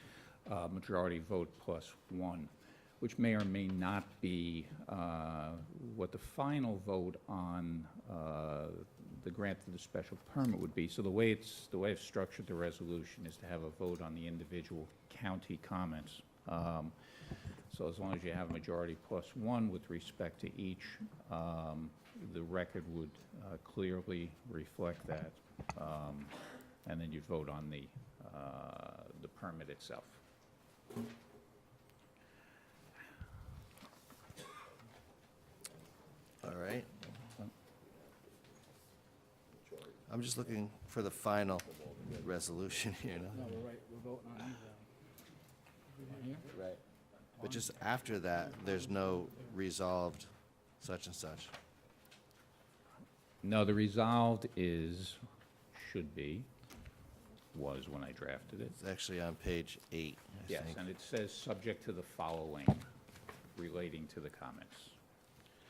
majority vote +1, which may or may not be what the final vote on the grant of the special permit would be. So the way I've structured the resolution is to have a vote on the individual county comments. So as long as you have a majority +1 with respect to each, the record would clearly reflect that, and then you vote on the permit itself. All right. I'm just looking for the final resolution here. No, we're right, we're voting on these. Right. But just after that, there's no resolved such and such. No, the resolved was when I drafted it. It's actually on page 8, I Yes, think. and it says subject to the following relating to the comments.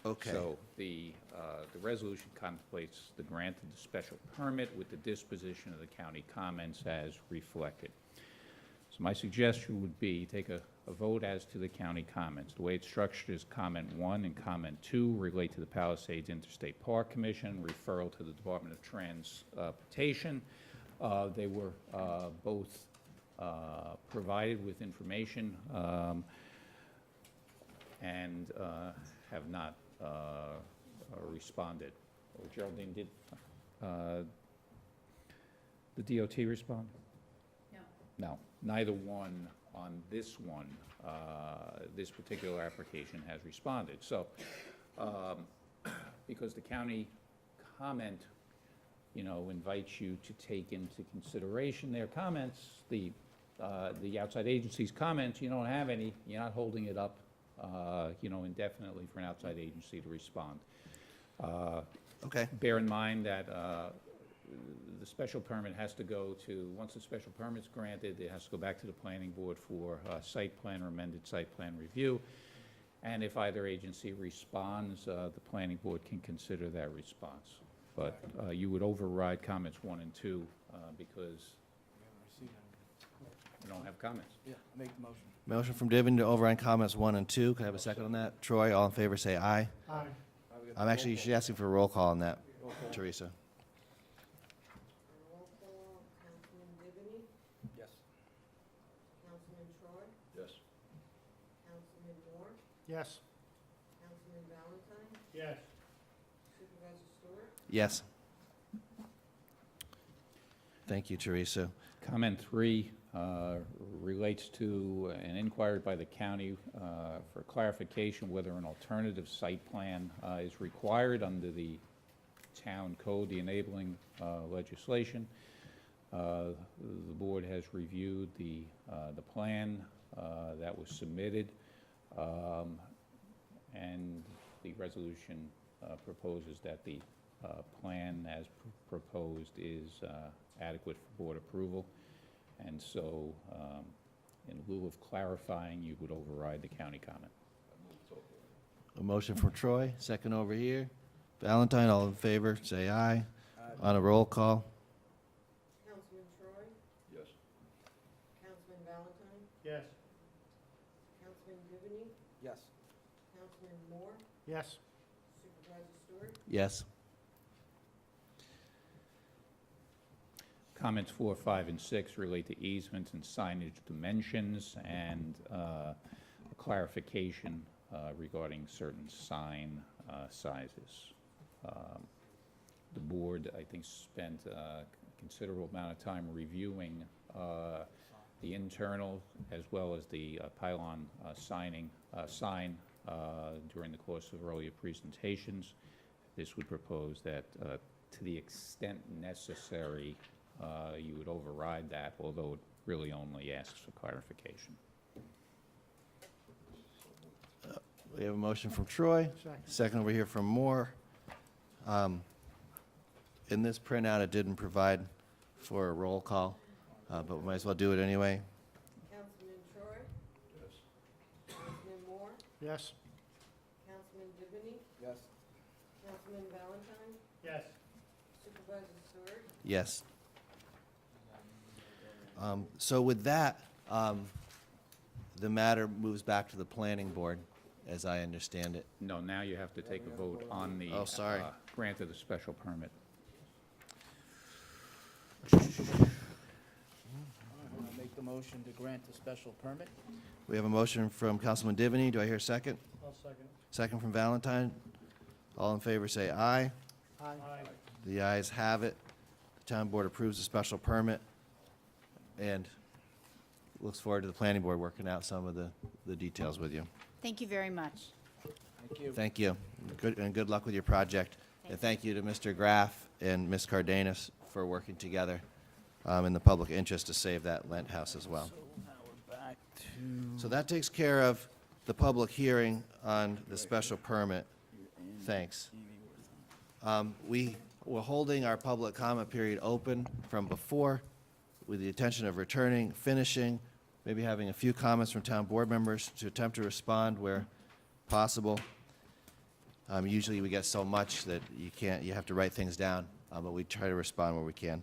Okay. So the resolution contemplates the grant of the special permit with the disposition of the county comments as reflected. So my suggestion would be take a vote as to the county comments. The way it's structured is comment 1 and comment 2 relate to the Palisades Interstate Park Commission, referral to the Department of Transportation. They were both provided with information and have not responded. Oh, Geraldine, did the DOT respond? No, neither one on this one, this particular application has responded. So, because the county comment, invites you to take into consideration their comments, the outside agency's comments, you don't have any, you're not holding it up, indefinitely for an outside agency to respond. Okay. Bear in mind that the special permit has to go to, once the special permit's granted, it has to go back to the planning board for site plan or amended site plan review. And if either agency responds, the planning board can consider that response. But you would override comments 1 and 2 because you don't have comments. Yeah, make the motion. Motion from Divin to override comments 1 and 2. Can I have a second on that? Troy, all in favor, say aye. Aye. I'm actually, you should ask him for a roll call on that, Teresa. Roll call, Councilman Bivany, Yes. Councilman Troy, Yes. Councilman Moore, Yes. Councilman Valentine, Yes. Supervisor Stewart. Yes. Thank you, Teresa. Comment 3 relates to an inquiry by the county for clarification whether an alternative site plan is required under the town code, the enabling legislation. The board has reviewed the plan that was submitted, and the resolution proposes that the plan as proposed is adequate for board approval. And so, in lieu of clarifying, you would override the county comment. A motion from Troy, second over here. Valentine, all in favor, say aye. On a roll call. Councilman Troy, Yes. Councilman Valentine, Yes. Councilman Bivany, Yes. Councilman Moore, Yes. Supervisor Stewart. Yes. Comments 4, 5, and 6 relate to easements and signage dimensions and a clarification regarding certain sign sizes. The board, I think, spent a considerable amount of time reviewing the internal as well as the pylon sign during the course of earlier presentations. This would propose that to the extent necessary, you would override that, although it really only asks for clarification. We have a motion from Troy, second over here from Moore. In this printout, it didn't provide for a roll call, but we might as well do it anyway. Councilman Troy, Yes. Councilman Moore, Yes. Councilman Bivany, Yes. Councilman Valentine, Yes. Supervisor Stewart. Yes. So with that, the matter moves back to the planning board, as I understand it. No, now you have to take a vote on the Oh, sorry. grant of the special permit. I'll make the motion to grant the special permit. We have a motion from Councilman Divany. Do I hear a second? I'll second. Second from Valentine. All in favor, say aye. Aye. The ayes have it. The town board approves the special permit and looks forward to the planning board working out some of the details with you. Thank you very much. Thank you. Thank you. Good luck with your project. And thank you to Mr. Graff and Ms. Cardenas for working together in the public interest to save that Lent house as well. So now we're back to. So that takes care of the public hearing on the special permit. Thanks. We were holding our public comment period open from before with the intention of returning, finishing, maybe having a few comments from town board members to attempt to respond where possible. Usually we get so much that you have to write things down, but we try to respond where we can.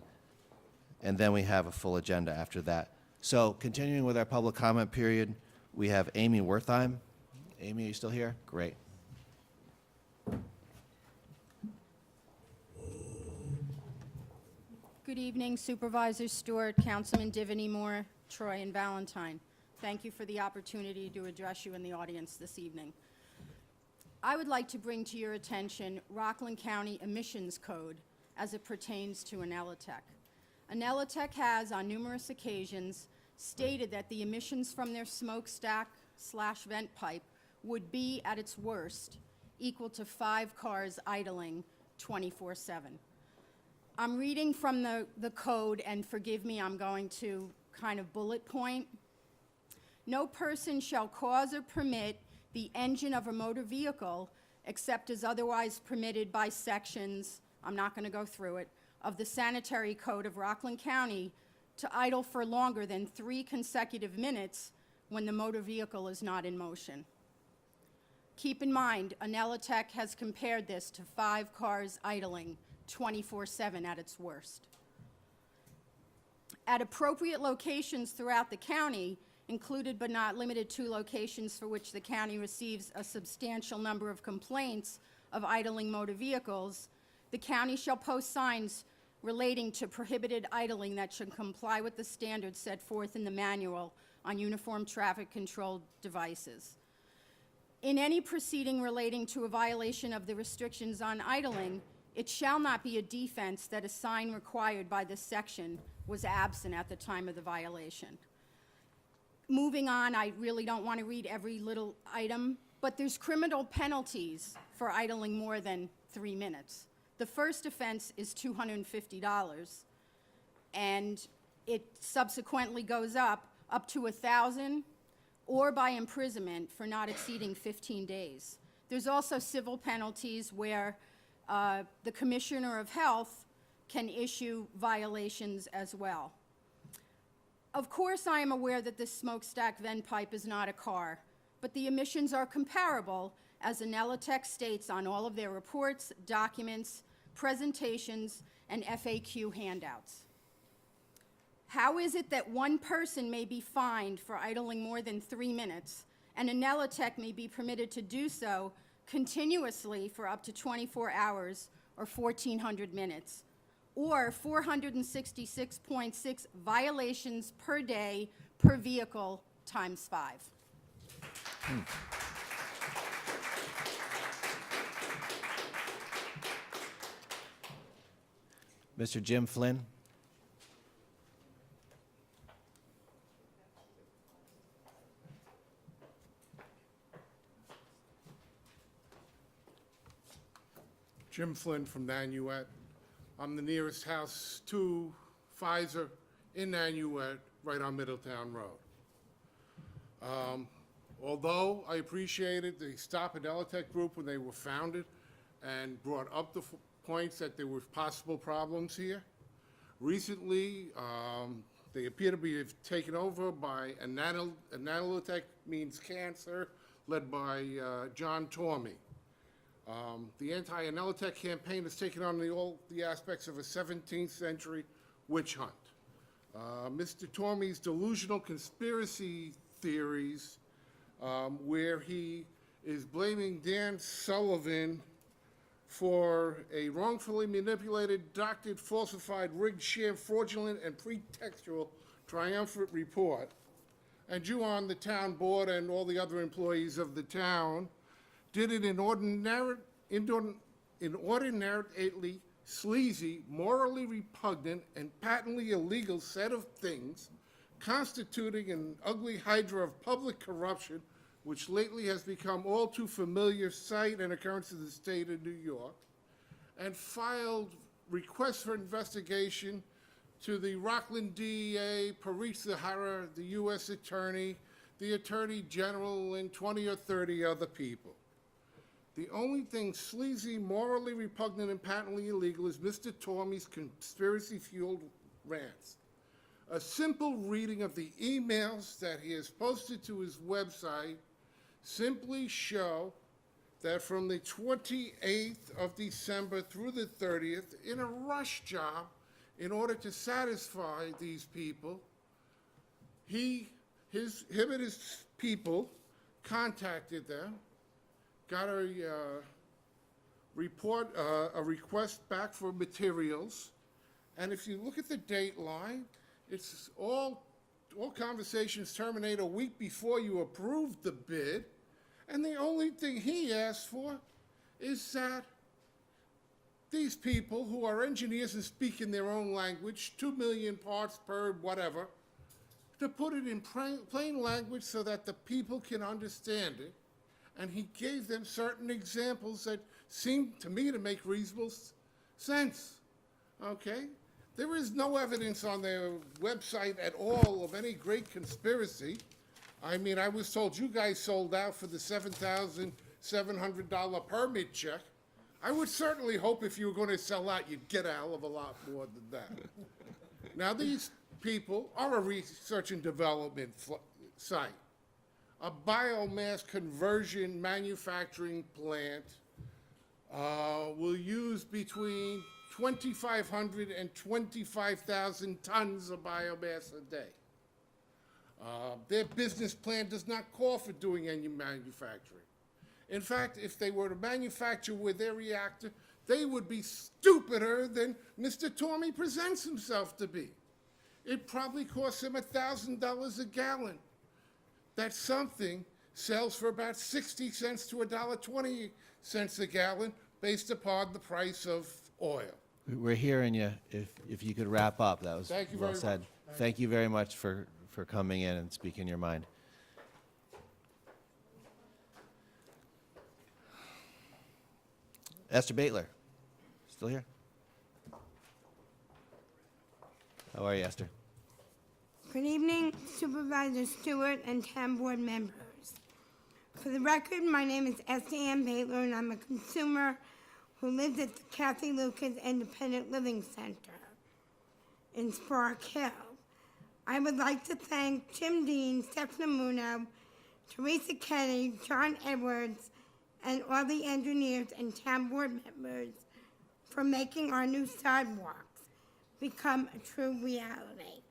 And then we have a full agenda after that. So continuing with our public comment period, we have Amy Wertheim. Amy, are you still here? Great. Good evening Supervisor Stewart, Councilman Divany Moore, Troy, and Valentine. Thank you for the opportunity to address you in the audience this evening. I would like to bring to your attention Rockland County Emissions Code as it pertains to Anelitech. Anelitech has, on numerous occasions, stated that the emissions from their smokestack/vent pipe would be, at its worst, equal to 5 cars idling 24/7. I'm reading from the code, and forgive me, I'm going to kind of bullet point. No person shall cause or permit the engine of a motor vehicle, except as otherwise permitted by sections, I'm not going to go through it, of the Sanitary Code of Rockland County to idle for longer than 3 consecutive minutes when the motor vehicle is not in motion. Keep in mind, Anelitech has compared this to 5 cars idling 24/7 at its worst. At appropriate locations throughout the county, included but not limited to locations for which the county receives a substantial number of complaints of idling motor vehicles, the county shall post signs relating to prohibited idling that should comply with the standards set forth in the manual on uniform traffic control devices. In any proceeding relating to a violation of the restrictions on idling, it shall not be a defense that a sign required by this section was absent at the time of the violation. Moving on, I really don't want to read every little item, but there's criminal penalties for idling more than 3 minutes. The first offense is $250, and it subsequently goes up to $1,000, or by imprisonment for not exceeding 15 days. There's also civil penalties where the Commissioner of Health can issue violations as well. Of course, I am aware that this smokestack vent pipe is not a car, but the emissions are comparable, as Anelitech states on all of their reports, documents, presentations, and FAQ handouts. How is it that one person may be fined for idling more than 3 minutes, and Anelitech may be permitted to do so continuously for up to 24 hours or 1,400 minutes, or 466.6 violations per day per vehicle times 5? Mr. Jim Flynn? Jim Flynn from Nanuet. I'm the nearest house to Pfizer in Nanuet, right on Middletown Road. Although I appreciated the Stop Anelitech group when they were founded and brought up the points that there were possible problems here, recently they appear to be taken over by Anelitech Means Cancer, led by John Tormey. The anti-Anelitech campaign has taken on all the aspects of a 17th century witch hunt. Mr. Tormey's delusional conspiracy theories, where he is blaming Dan Sullivan for a wrongfully manipulated, doctored, falsified, rigged, sham, fraudulent, and pretextual triumphant report, and you on the town board and all the other employees of the town did it in inordinately sleazy, morally repugnant, and patently illegal set of things, constituting an ugly hydra of public corruption, which lately has become all too familiar sight and occurrence in the state of New York, and filed requests for investigation to the Rockland DEA, Paris Zahara, the U.S. Attorney, the Attorney General, and 20 or 30 other people. The only thing sleazy, morally repugnant, and patently illegal is Mr. Tormey's conspiracy-fueled rants. A simple reading of the emails that he has posted to his website simply show that from the 28th of December through the 30th, in a rush job, in order to satisfy these people, him and his people contacted them, got a request back for materials, and if you look at the date line, it's all conversations terminate a week before you approved the bid, And the only thing he asked for is that these people who are engineers and speak in their own language, 2 million parts per whatever, to put it in plain language so that the people can understand it. And he gave them certain examples that seemed to me to make reasonable sense. Okay? There is no evidence on their website at all of any great conspiracy. I mean, I was told you guys sold out for the $7,700 permit check. I would certainly hope if you were going to sell out, you'd get a hell of a lot more than that. Now, these people are a research and development site, a biomass conversion manufacturing plant will use between 2,500 and 25,000 tons of biomass a day. Their business plan does not call for doing any manufacturing. In fact, if they were to manufacture with their reactor, they would be stupider than Mr. Tormey presents himself to be. It probably costs him $1,000 a gallon. That something sells for about 60 cents to $1.20 a gallon based upon the price of oil. We're hearing you. If you could wrap up, that was Thank you well very said. much. Thank you very much for coming in and speaking your mind. Esther Baitler, still here? How are you, Esther? Good evening, Supervisor Stewart and town board members. For the record, my name is Esther Ann Baitler, and I'm a consumer who lives at the Kathy Lucas Independent Living Center in Spark Hill. I would like to thank Jim Dean, Stephanie Muno, Teresa Kenny, John Edwards, and all the engineers and town board members for making our new sidewalks become a true reality.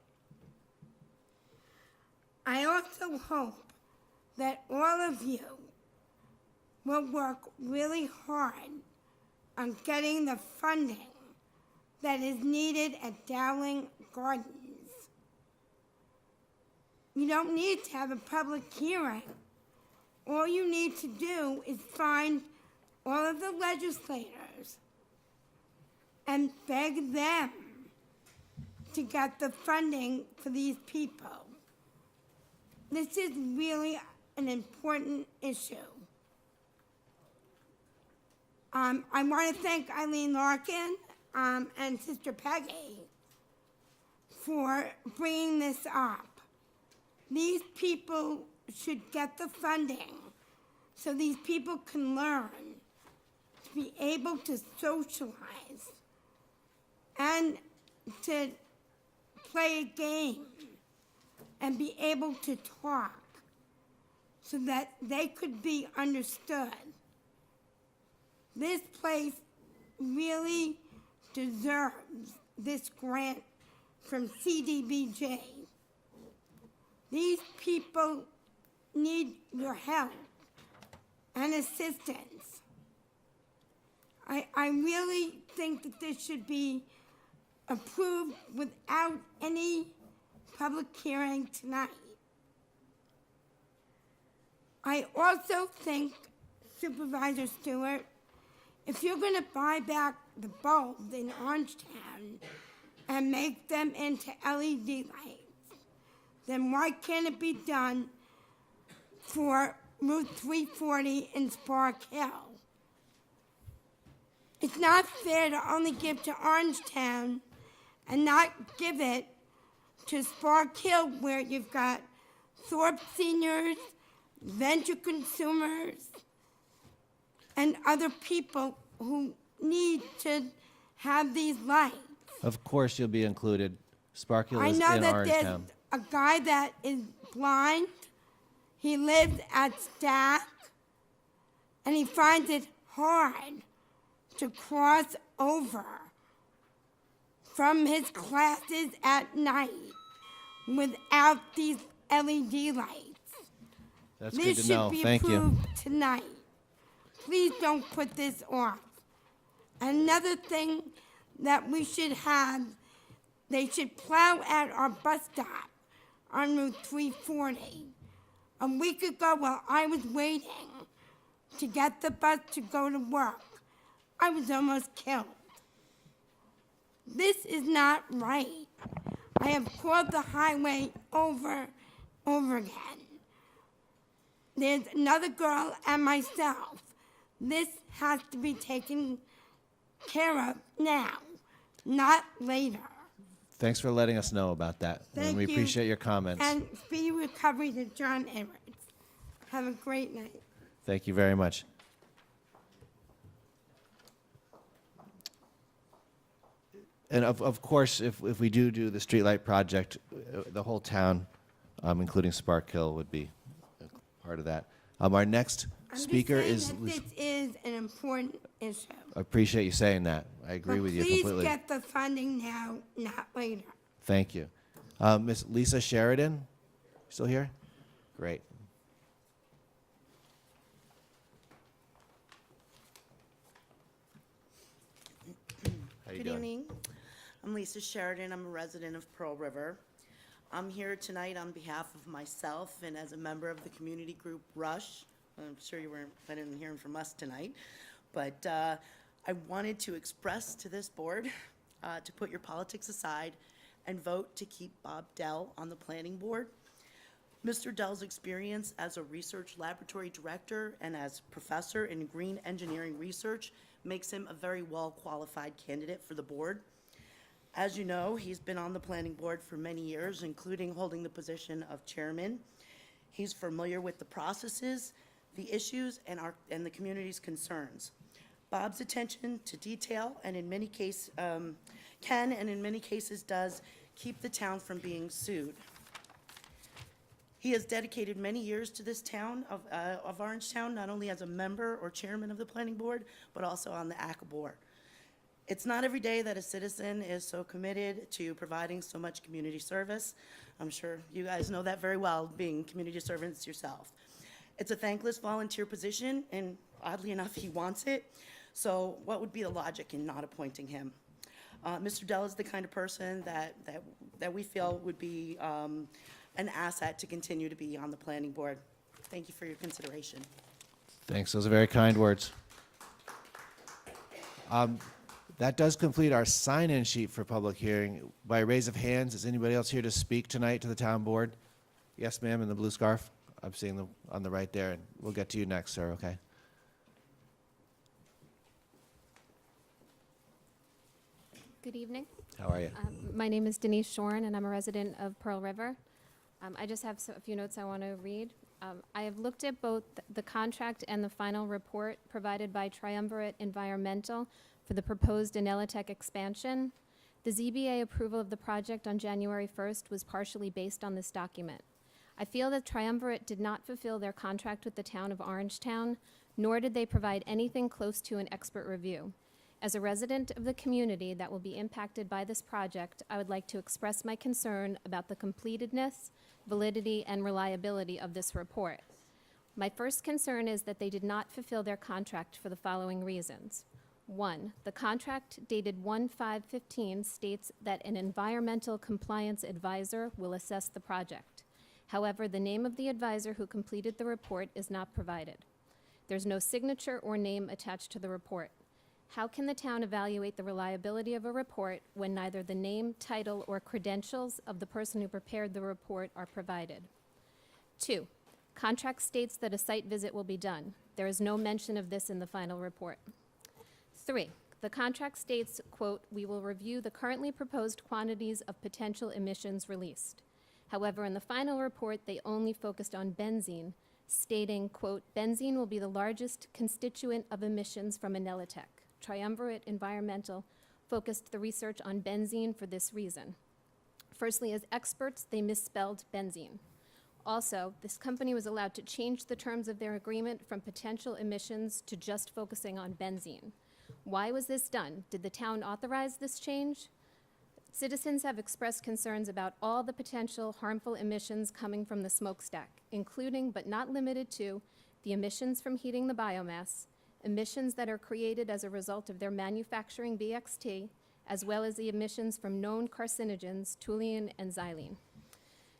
I also hope that all of you will work really hard on getting the funding that is needed at Dowling Gardens. You don't need to have a public hearing. All you need to do is find all of the legislators and beg them to get the funding for these people. This is really an important issue. I want to thank Eileen Larkin and Sister Peggy for bringing this up. These people should get the funding so these people can learn to be able to socialize and to play a game and be able to talk so that they could be understood. This place really deserves this grant from CDBG. These people need your help and assistance. I really think that this should be approved without any public hearing tonight. I also think, Supervisor Stewart, if you're going to buy back the bulbs in Orangetown and make them into LED lights, then why can't it be done for Route 340 in Spark Hill? It's not fair to only give to Orangetown and not give it to Spark Hill, where you've got Thorpe seniors, venture consumers, and other people who need to have these lights. Of course you'll be included. Spark Hill I is in know that Orangetown. there's a guy that is blind. He lives at Stack, and he finds it hard to cross over from his classes at night without these LED lights. That's good to know. This should be Thank you. approved tonight. Please don't put this off. Another thing that we should have, they should plow at our bus stop on Route 340. A week ago, while I was waiting to get the bus to go to work. I was almost killed. This is not right. I have called the highway over again. There's another girl and myself. This has to be taken care of now, not later. Thanks for letting us know about that. And Thank we you. appreciate your comments. And speedy recovery to John Edwards. Have a great night. Thank you very much. And of course, if we do the streetlight project, the whole town, including Spark Hill, would be part of that. Our next speaker is. I'm just saying that this is an important issue. I appreciate you saying that. I agree with you completely. Please get the funding now, not later. Thank you. Miss Lisa Sheridan, still here? Great. How you Good doing? evening. I'm Lisa Sheridan. I'm a resident of Pearl River. I'm here tonight on behalf of myself and as a member of the community group Rush. I'm sure you weren't planning on hearing from us tonight, but I wanted to express to this board to put your politics aside and vote to keep Bob Dell on the planning board. Mr. Dell's experience as a research laboratory director and as professor in green engineering research makes him a very well-qualified candidate for the board. As you know, he's been on the planning board for many years, including holding the position of chairman. He's familiar with the processes, the issues, and the community's concerns. Bob's attention to detail and in many cases can and in many cases does keep the town from being sued. He has dedicated many years to this town of Orangetown, not only as a member or chairman of the planning board, but also on the ACA board. It's not every day that a citizen is so committed to providing so much community service. I'm sure you guys know that very well, being community servants yourself. It's a thankless volunteer position, and oddly enough, he wants it. So what would be the logic in not appointing him? Mr. Dell is the kind of person that we feel would be an asset to continue to be on the planning board. Thank you for your consideration. Thanks. Those are very kind words. That does complete our sign-in sheet for public hearing. By raise of hands, is anybody else here to speak tonight to the town board? Yes, ma'am, in the blue scarf. I'm seeing them on the right there, and we'll get to you next, sir, okay? Good evening. How are you? My name is Denise Shoren, and I'm a resident of Pearl River. I just have a few notes I want to read. I have looked at both the contract and the final report provided by Triumvirate Environmental for the proposed Inelitech expansion. The ZBA approval of the project on January 1st was partially based on this document. I feel that Triumvirate did not fulfill their contract with the town of Orangetown, nor did they provide anything close to an expert review. As a resident of the community that will be impacted by this project, I would like to express my concern about the completedness, validity, and reliability of this report. My first concern is that they did not fulfill their contract for the following reasons. 1, the contract dated 1/5/15 states that an environmental compliance advisor will assess the project. However, the name of the advisor who completed the report is not provided. There's no signature or name attached to the report. How can the town evaluate the reliability of a report when neither the name, title, or credentials of the person who prepared the report are provided? 2, contract states that a site visit will be done. There is no mention of this in the final report. 3, the contract states, quote, "We will review the currently proposed quantities of potential emissions released." However, in the final report, they only focused on benzene, stating, quote, "Benzene will be the largest constituent of emissions from Inelitech. Triumvirate Environmental focused the research on benzene for this reason. Firstly, as experts, they misspelled benzene. Also, this company was allowed to change the terms of their agreement from potential emissions to just focusing on benzene. Why was this done? Did the town authorize this change? Citizens have expressed concerns about all the potential harmful emissions coming from the smokestack, including but not limited to the emissions from heating the biomass, emissions that are created as a result of their manufacturing BXT, as well as the emissions from known carcinogens, toluene and xylene.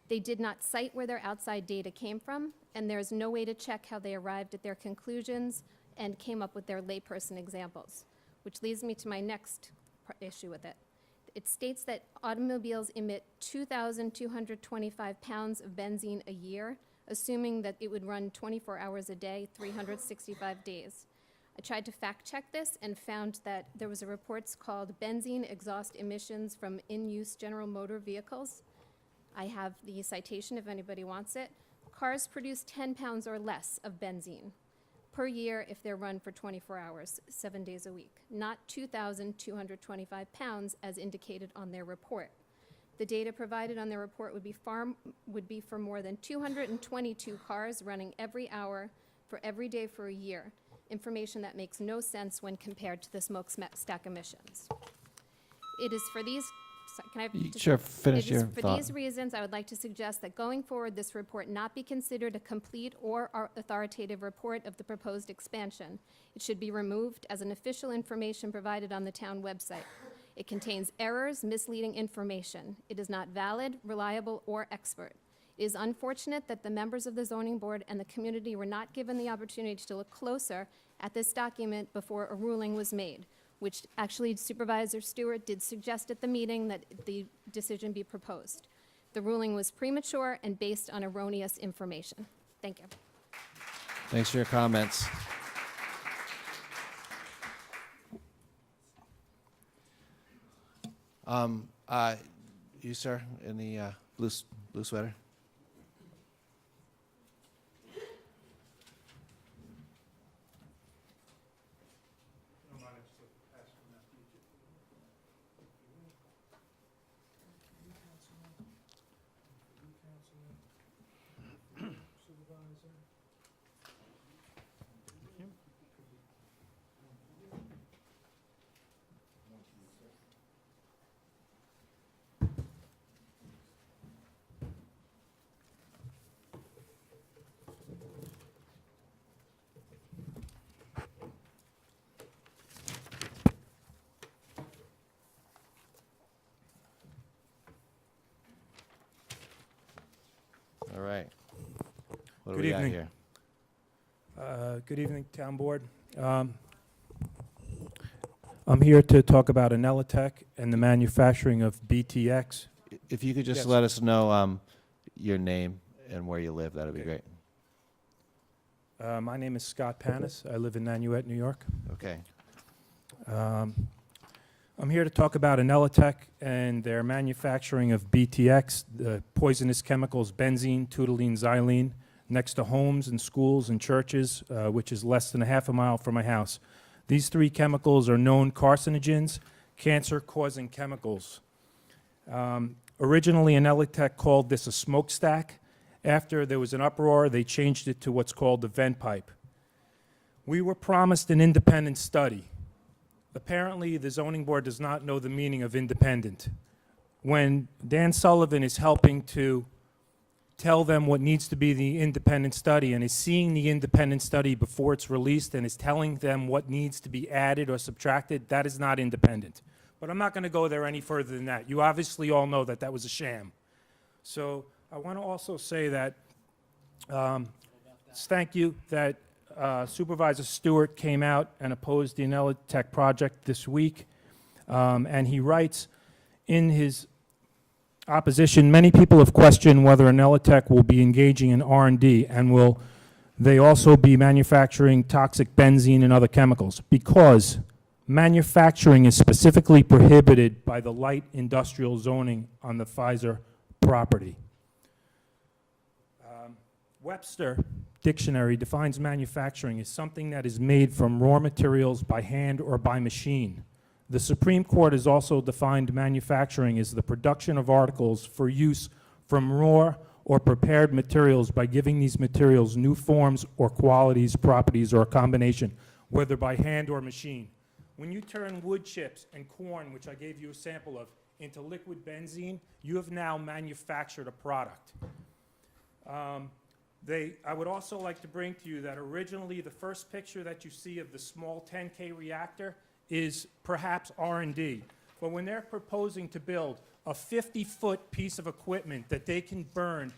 They did not cite where their outside data came from, and there's no way to check how they arrived at their conclusions and came up with their layperson examples, which leads me to my next issue with it. It states that automobiles emit 2,225 pounds of benzene a year, assuming that it would run 24 hours a day, 365 days. I tried to fact check this and found that there was a report called Benzene Exhaust Emissions from In-Use General Motor Vehicles. I have the citation if anybody wants it. Cars produce 10 pounds or less of benzene per year if they're run for 24 hours, 7 days a week, not 2,225 pounds as indicated on their report. The data provided on their report would be for more than 222 cars running every hour for every day for a year, information that makes no sense when compared to the smokestack emissions. It is for these, can I just, Sure, finish it is your for thought. these reasons, I would like to suggest that going forward, this report not be considered a complete or authoritative report of the proposed expansion. It should be removed as an official information provided on the town website. It contains errors, misleading information. It is not valid, reliable, or expert. It is unfortunate that the members of the zoning board and the community were not given the opportunity to look closer at this document before a ruling was made, which actually Supervisor Stewart did suggest at the meeting that the decision be proposed. The ruling was premature and based on erroneous information. Thank you. Thanks for your comments. You, sir, in the blue sweater? All right. What do Good we got evening. here? Good evening, Town Board. I'm here to talk about Anelitech and the manufacturing of BTX. If you could just Yes. let us know your name and where you live, that'd be Okay. great. My name is Scott Panis. I live in Nanuet, New York. Okay. I'm here to talk about Anelitech and their manufacturing of BTX, the poisonous chemicals benzene, toluene, xylene, next to homes and schools and churches, which is less than a half a mile from my house. These three chemicals are known carcinogens, cancer-causing chemicals. Originally, Anelitech called this a smokestack. After there was an uproar, they changed it to what's called the vent pipe. We were promised an independent study. Apparently, the zoning board does not know the meaning of independent. When Dan Sullivan is helping to tell them what needs to be the independent study and is seeing the independent study before it's released and is telling them what needs to be added or subtracted, that is not independent. But I'm not going to go there any further than that. You obviously all know that that was a sham. So I want to also say that thank you that Supervisor Stewart came out and opposed the Anelitech project this week. And he writes in his opposition, many people have questioned whether Anelitech will be engaging in R&D and will they also be manufacturing toxic benzene and other chemicals, because manufacturing is specifically prohibited by the light industrial zoning on the Pfizer property. Webster Dictionary defines manufacturing as something that is made from raw materials by hand or by machine. The Supreme Court has also defined manufacturing as the production of articles for use from raw or prepared materials by giving these materials new forms or qualities, properties, or a combination, whether by hand or machine. When you turn wood chips and corn, which I gave you a sample of, into liquid benzene, you have now manufactured a product. I would also like to bring to you that originally the first picture that you see of the small 10K reactor is perhaps R&D. But when they're proposing to build a 50-foot piece of equipment that they can burn,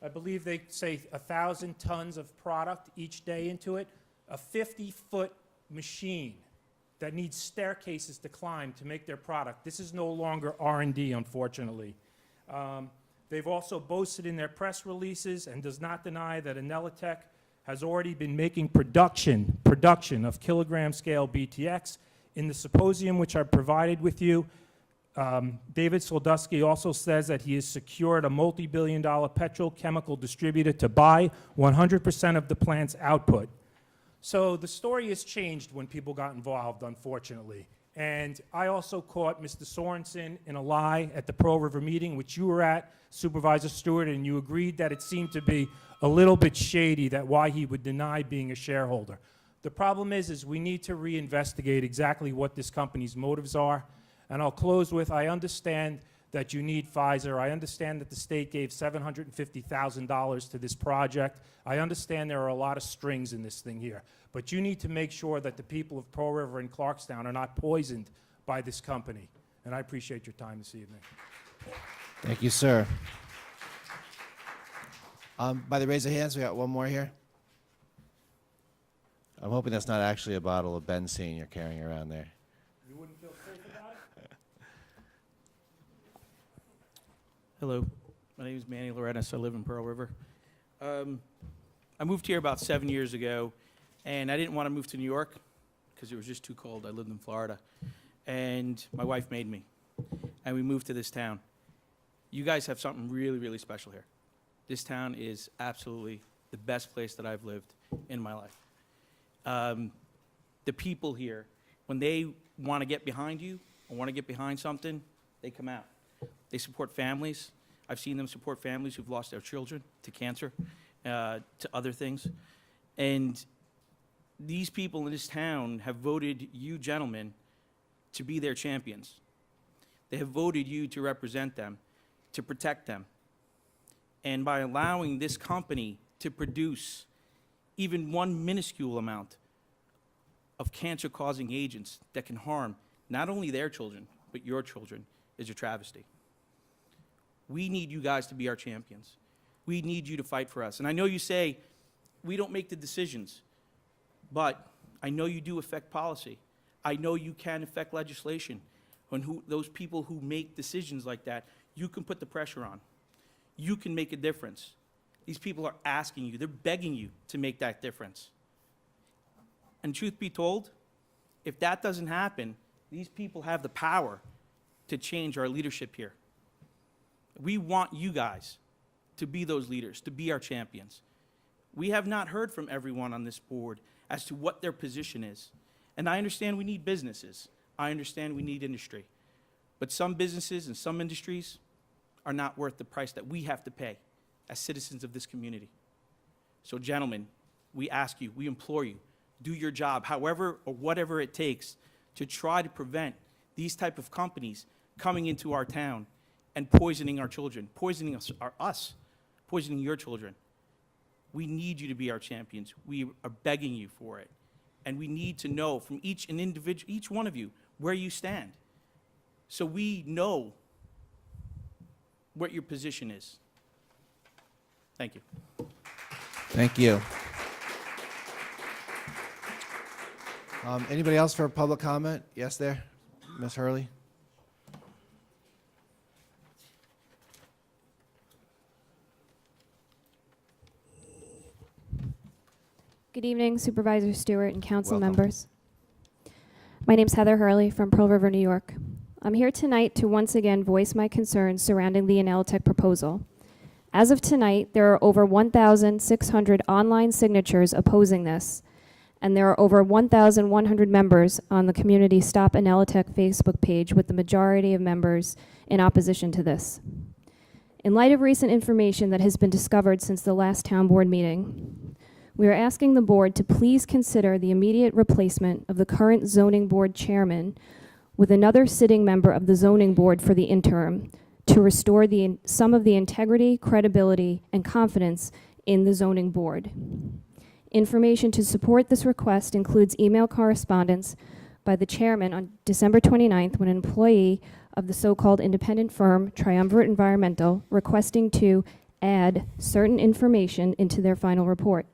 I believe they say 1,000 tons of product each day into it, a 50-foot machine that needs staircases to climb to make their product. This is no longer R&D, unfortunately. They've also boasted in their press releases and does not deny that Inelitech has already been making production of kilogram scale BTX. In the symposium which I provided with you, David Sloduski also says that he has secured a multi-billion-dollar petrochemical distributor to buy 100% of the plant's output. So the story has changed when people got involved, unfortunately. And I also caught Mr. Sorensen in a lie at the Pearl River meeting, which you were at, Supervisor Stewart, and you agreed that it seemed to be a little bit shady that why he would deny being a shareholder. The problem is we need to reinvestigate exactly what this company's motives are. And I'll close with, I understand that you need Pfizer. I understand that the state gave $750,000 to this project. I understand there are a lot of strings in this thing here. But you need to make sure that the people of Pearl River and Clarkstown are not poisoned by this company. And I appreciate your time this evening. Thank you, sir. By the raise of hands, we got one more here. I'm hoping that's not actually a bottle of Benzene you're carrying around there. You wouldn't feel safe about it? Hello, my name is Manny Loretas. I live in Pearl River. I moved here about 7 years ago, and I didn't want to move to New York because it was just too cold. I lived in Florida, and my wife made me, and we moved to this town. You guys have something really, really special here. This town is absolutely the best place that I've lived in my life. The people here, when they want to get behind you or want to get behind something, they come out. They support families. I've seen them support families who've lost their children to cancer, to other things. And these people in this town have voted you gentlemen to be their champions. They have voted you to represent them, to protect them. And by allowing this company to produce even one minuscule amount of cancer-causing agents that can harm not only their children, but your children, is a travesty. We need you guys to be our champions. We need you to fight for us. And I know you say, we don't make the decisions, but I know you do affect policy. I know you can affect legislation. When those people who make decisions like that, you can put the pressure on. You can make a difference. These people are asking you, they're begging you to make that difference. And truth be told, if that doesn't happen, these people have the power to change our leadership here. We want you guys to be those leaders, to be our champions. We have not heard from everyone on this board as to what their position is. And I understand we need businesses. I understand we need industry. But some businesses and some industries are not worth the price that we have to pay as citizens of this community. So gentlemen, we ask you, we implore you, do your job, however or whatever it takes, to try to prevent these type of companies coming into our town and poisoning our children, poisoning us, poisoning your children. We need you to be our champions. We are begging you for it. And we need to know from each one of you where you stand, so we know what your position is. Thank you. Thank you. Anybody else for public comment? Yes, there, Ms. Hurley. Good evening, Supervisor Stewart and council Welcome. members. My name's Heather Hurley from Pearl River, New York. I'm here tonight to once again voice my concerns surrounding the Inelitech proposal. As of tonight, there are over 1,600 online signatures opposing this, and there are over 1,100 members on the Community Stop Inelitech Facebook page, with the majority of members in opposition to this. In light of recent information that has been discovered since the last town board meeting, we are asking the board to please consider the immediate replacement of the current zoning board chairman with another sitting member of the zoning board for the interim to restore some of the integrity, credibility, and confidence in the zoning board. Information to support this request includes email correspondence by the chairman on December 29th when an employee of the so-called independent firm Triumvirate Environmental requesting to add certain information into their final report.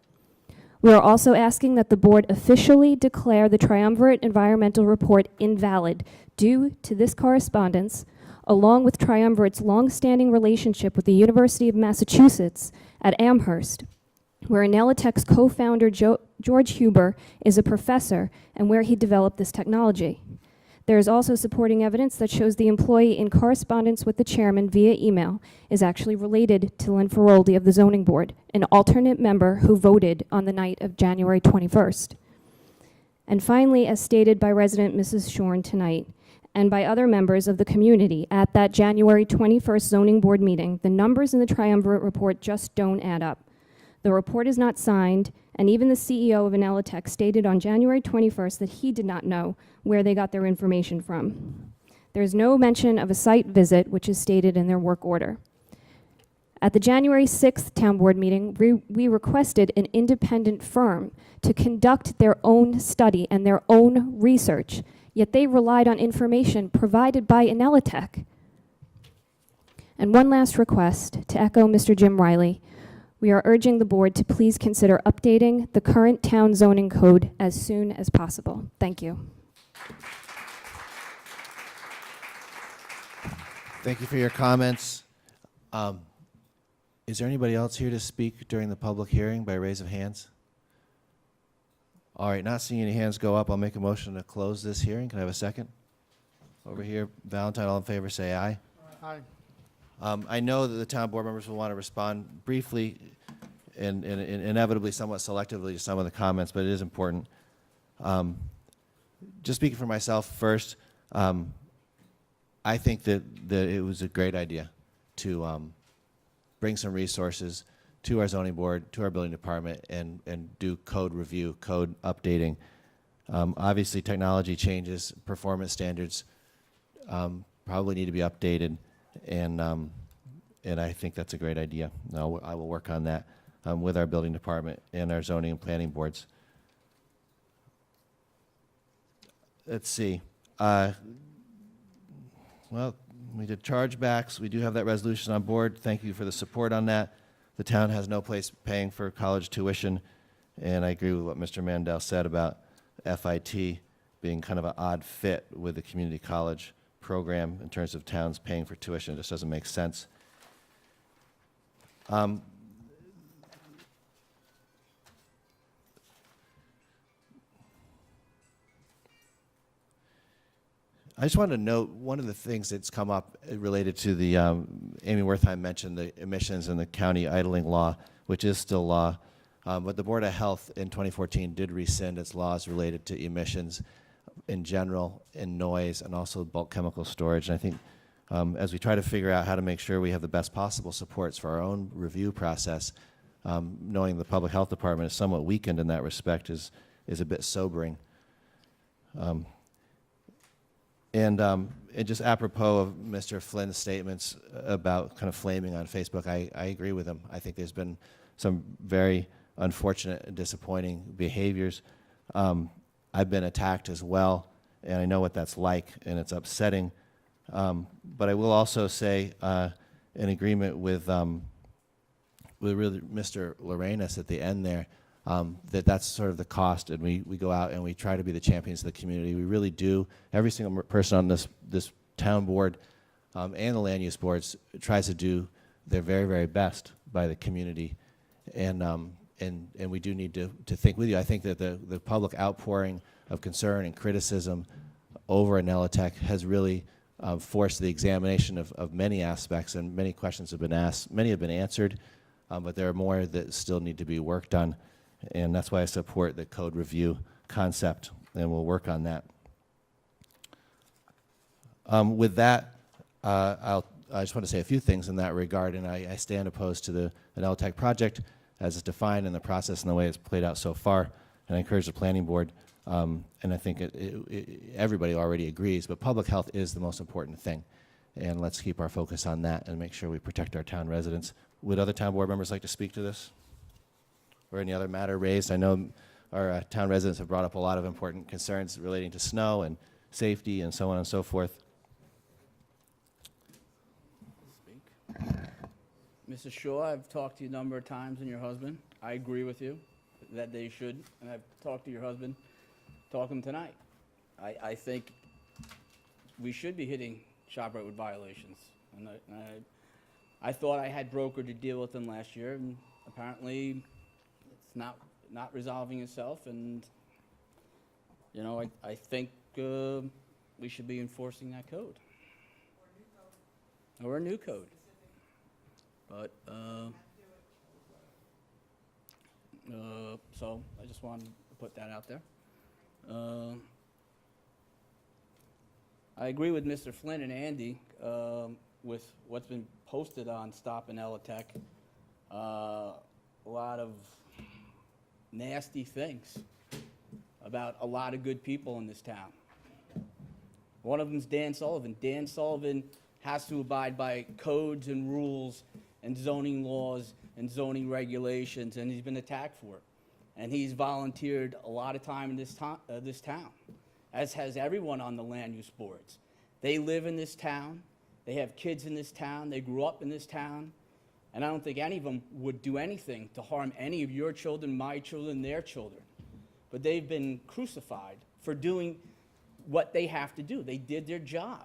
We are also asking that the board officially declare the Triumvirate Environmental Report invalid due to this correspondence, along with Triumvirate's long-standing relationship with the University of Massachusetts at Amherst, where Inelitech's co-founder George Huber is a professor and where he developed this technology. There is also supporting evidence that shows the employee in correspondence with the chairman via email is actually related to Lynn Feroldi of the zoning board, an alternate member who voted on the night of January 21st. And finally, as stated by resident Mrs. Shorn tonight, and by other members of the community at that January 21st zoning board meeting, the numbers in the Triumvirate report just don't add up. The report is not signed, and even the CEO of Inelitech stated on January 21st that he did not know where they got their information from. There is no mention of a site visit, which is stated in their work order. At the January 6th town board meeting, we requested an independent firm to conduct their own study and their own research, yet they relied on information provided by Inelitech. And one last request, to echo Mr. Jim Riley, we are urging the board to please consider updating the current town zoning code as soon as possible. Thank you. Thank you for your comments. Is there anybody else here to speak during the public hearing by raise of hands? All right, not seeing any hands go up, I'll make a motion to close this hearing. Can I have a second? Over here, Valentine, all in favor, say aye. Aye. I know that the town board members will want to respond briefly and inevitably somewhat selectively to some of the comments, but it is important. Just speaking for myself first, I think that it was a great idea to bring some resources to our zoning board, to our building department, and do code review, code updating. Obviously, technology changes, performance standards probably need to be updated, and I think that's a great idea. Now, I will work on that with our building department and our zoning and planning boards. Let's see. Well, we did chargebacks. We do have that resolution on board. Thank you for the support on that. The town has no place paying for college tuition, and I agree with what Mr. Mandel said about FIT being kind of an odd fit with the community college program in terms of towns paying for tuition. It just doesn't make sense. I just wanted to note one of the things that's come up related to the, Amy Wertheim mentioned the emissions and the county idling law, which is still law. But the Board of Health in 2014 did rescind its laws related to emissions in general, and noise, and also bulk chemical storage. And I think as we try to figure out how to make sure we have the best possible supports for our own review process, knowing the Public Health Department is somewhat weakened in that respect is a bit sobering. And just apropos of Mr. Flynn's statements about kind of flaming on Facebook, I agree with him. I think there's been some very unfortunate and disappointing behaviors. I've been attacked as well, and I know what that's like, and it's upsetting. But I will also say, in agreement with really Mr. Lorenas at the end there, that's sort of the cost, and we go out and we try to be the champions of the community. We really do. Every single person on this town board and the land use boards tries to do their very, very best by the community, and we do need to think with you. I think that the public outpouring of concern and criticism over Inelitech has really forced the examination of many aspects, and many questions have been asked. Many have been answered, but there are more that still need to be worked on. And that's why I support the code review concept, and we'll work on that. With that, I just want to say a few things in that regard, and I stand opposed to the Inelitech project as it's defined in the process and the way it's played out so far, and I encourage the planning board, and I think everybody already agrees, but public health is the most important thing, and let's keep our focus on that and make sure we protect our town residents. Would other town board members like to speak to this? Or any other matter raised? I know our town residents have brought up a lot of important concerns relating to snow and safety and so on and so forth. Mrs. Shaw, I've talked to you a number of times and your husband. I agree with you that they should, and I've talked to your husband, talk to him tonight. I think we should be hitting ShopRite with violations. And I thought I had brokered to deal with them last year, and apparently it's not resolving itself, and, you know, I think we should be enforcing that code. Or a new code. But, so I just wanted to put that out there. I agree with Mr. Flynn and Andy with what's been posted on Stop and Elatech. A lot of nasty things about a lot of good people in this town. One of them's Dan Sullivan. Dan Sullivan has to abide by codes and rules and zoning laws and zoning regulations, and he's been attacked for it. And he's volunteered a lot of time in this town, as has everyone on the land use boards. They live in this town, they have kids in this town, they grew up in this town, and I don't think any of them would do anything to harm any of your children, my children, their children. But they've been crucified for doing what they have to do. They did their job.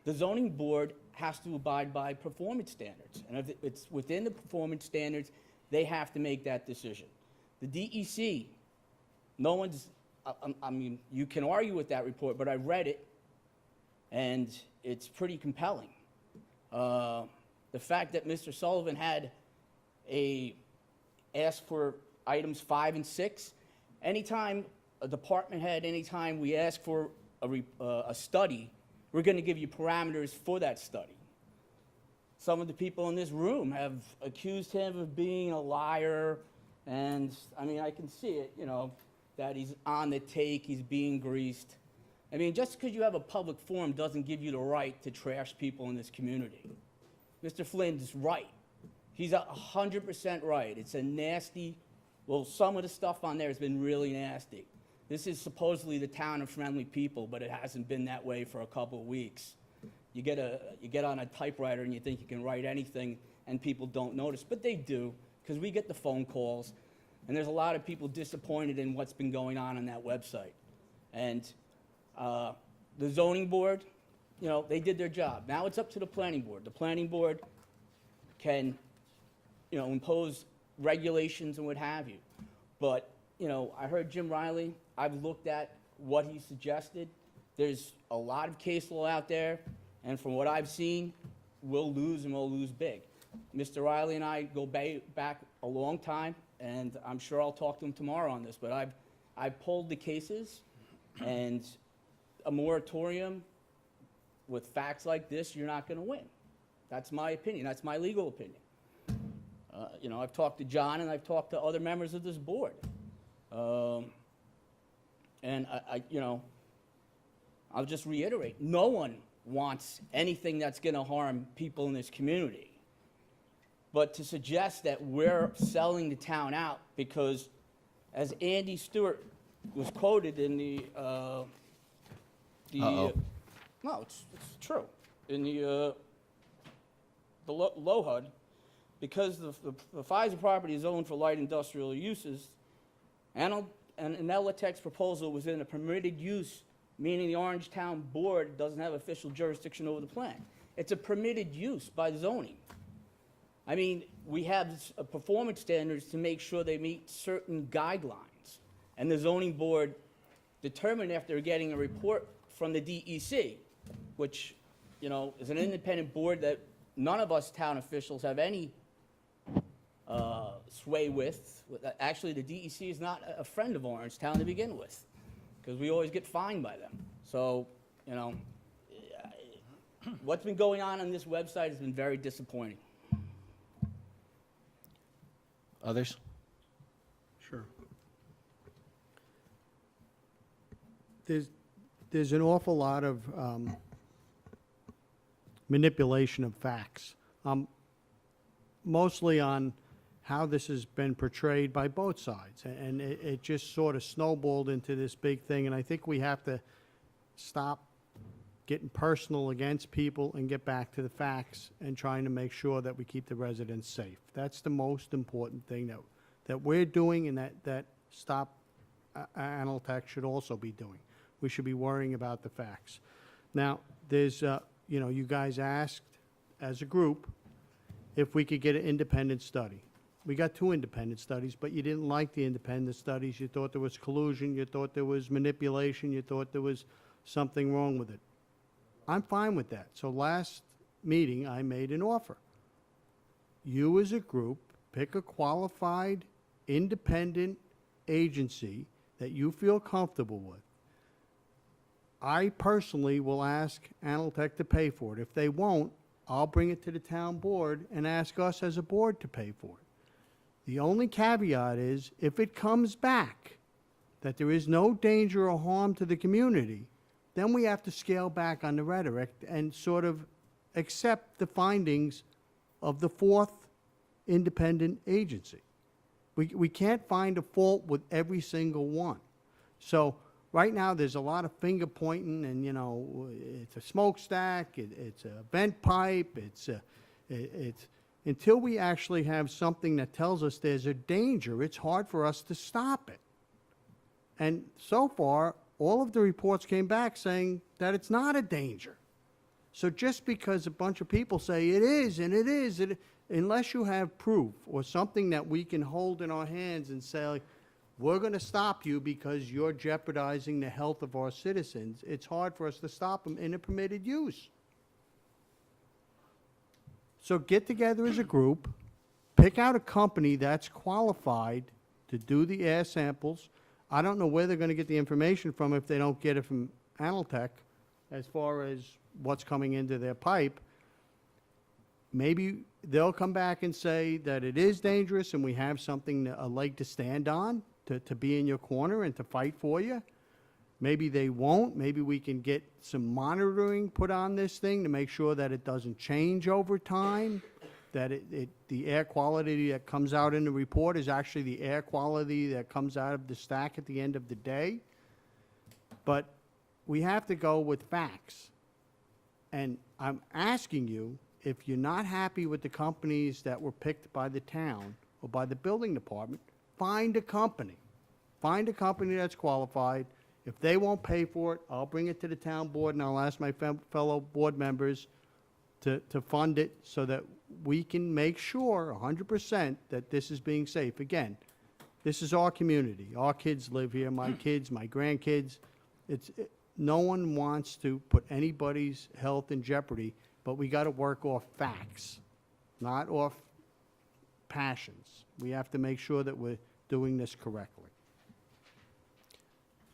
The zoning board has to abide by performance standards, and if it's within the performance standards, they have to make that decision. The DEC, no one's, I mean, you can argue with that report, but I read it, and it's pretty compelling. The fact that Mr. Sullivan had asked for items 5 and 6, anytime a department head, anytime we ask for a study, we're going to give you parameters for that study. Some of the people in this room have accused him of being a liar, and I mean, I can see it, you know, that he's on the take, he's being greased. I mean, just because you have a public forum doesn't give you the right to trash people in this community. Mr. Flynn's right. He's 100% right. It's a nasty, well, some of the stuff on there has been really nasty. This is supposedly the town of friendly people, but it hasn't been that way for a couple of weeks. You get on a typewriter and you think you can write anything and people don't notice, but they do, because we get the phone calls, and there's a lot of people disappointed in what's been going on that website. And the zoning board, you know, they did their job. Now it's up to the planning board. The planning board can, you know, impose regulations and what have you. But, you know, I heard Jim Riley. I've looked at what he suggested. There's a lot of case law out there, and from what I've seen, we'll lose, and we'll lose big. Mr. Riley and I go back a long time, and I'm sure I'll talk to him tomorrow on this, but I've pulled the cases, and a moratorium with facts like this, you're not going to win. That's my opinion. That's my legal opinion. You know, I've talked to John, and I've talked to other members of this board. And you know, I'll just reiterate, no one wants anything that's going to harm people in this community. But to suggest that we're selling the town out because, as Andy Stewart was quoted in no, it's true, in the LOHUD, because the Pfizer property is owned for light industrial uses, and Elatech's proposal was in a permitted use, meaning the Orangetown board doesn't have official jurisdiction over the plan. It's a permitted use by zoning. I mean, we have performance standards to make sure they meet certain guidelines. And the zoning board determined after getting a report from the DEC, which, you know, is an independent board that none of us town officials have any sway with. Actually, the DEC is not a friend of Orangetown to begin with, because we always get fined by them. So, you know, what's been going on this website has been very disappointing. Others? Sure. There's an awful lot of manipulation of facts, mostly on how this has been portrayed by both sides. And it just sort of snowballed into this big thing, and I think we have to stop getting personal against people and get back to the facts and trying to make sure that we keep the residents safe. That's the most important thing that we're doing, and that Stop Analtech should also be doing. We should be worrying about the facts. Now, there's, you guys asked as a group if we could get an independent study. We got 2 independent studies, but you didn't like the independent studies. You thought there was collusion, you thought there was manipulation, you thought there was something wrong with it. I'm fine with that. So last meeting, I made an offer. You as a group, pick a qualified, independent agency that you feel comfortable with. I personally will ask Analtech to pay for it. If they won't, I'll bring it to the town board and ask us as a board to pay for it. The only caveat is, if it comes back that there is no danger or harm to the community, then we have to scale back on the rhetoric and sort of accept the findings of the 4th independent agency. We can't find a fault with every single one. So right now, there's a lot of finger pointing, and it's a smokestack, it's a vent pipe, it's until we actually have something that tells us there's a danger, it's hard for us to stop it. And so far, all of the reports came back saying that it's not a danger. So just because a bunch of people say it is, and it is, unless you have proof or something that we can hold in our hands and say, we're going to stop you because you're jeopardizing the health of our citizens, it's hard for us to stop them in a permitted use. So get together as a group, pick out a company that's qualified to do the air samples. I don't know where they're going to get the information from if they don't get it from Analtech as far as what's coming into their pipe. Maybe they'll come back and say that it is dangerous and we have something, a leg to stand on, to be in your corner and to fight for you. Maybe they won't. Maybe we can get some monitoring put on this thing to make sure that it doesn't change over time, that the air quality that comes out in the report is actually the air quality that comes out of the stack at the end of the day. But we have to go with facts. And I'm asking you, if you're not happy with the companies that were picked by the town or by the building department, find a company. Find a company that's qualified. If they won't pay for it, I'll bring it to the town board and I'll ask my fellow board members to fund it so that we can make sure 100% that this is being safe. Again, this is our community. Our kids live here, my kids, my grandkids. No one wants to put anybody's health in jeopardy, but we got to work off facts, not off passions. We have to make sure that we're doing this correctly.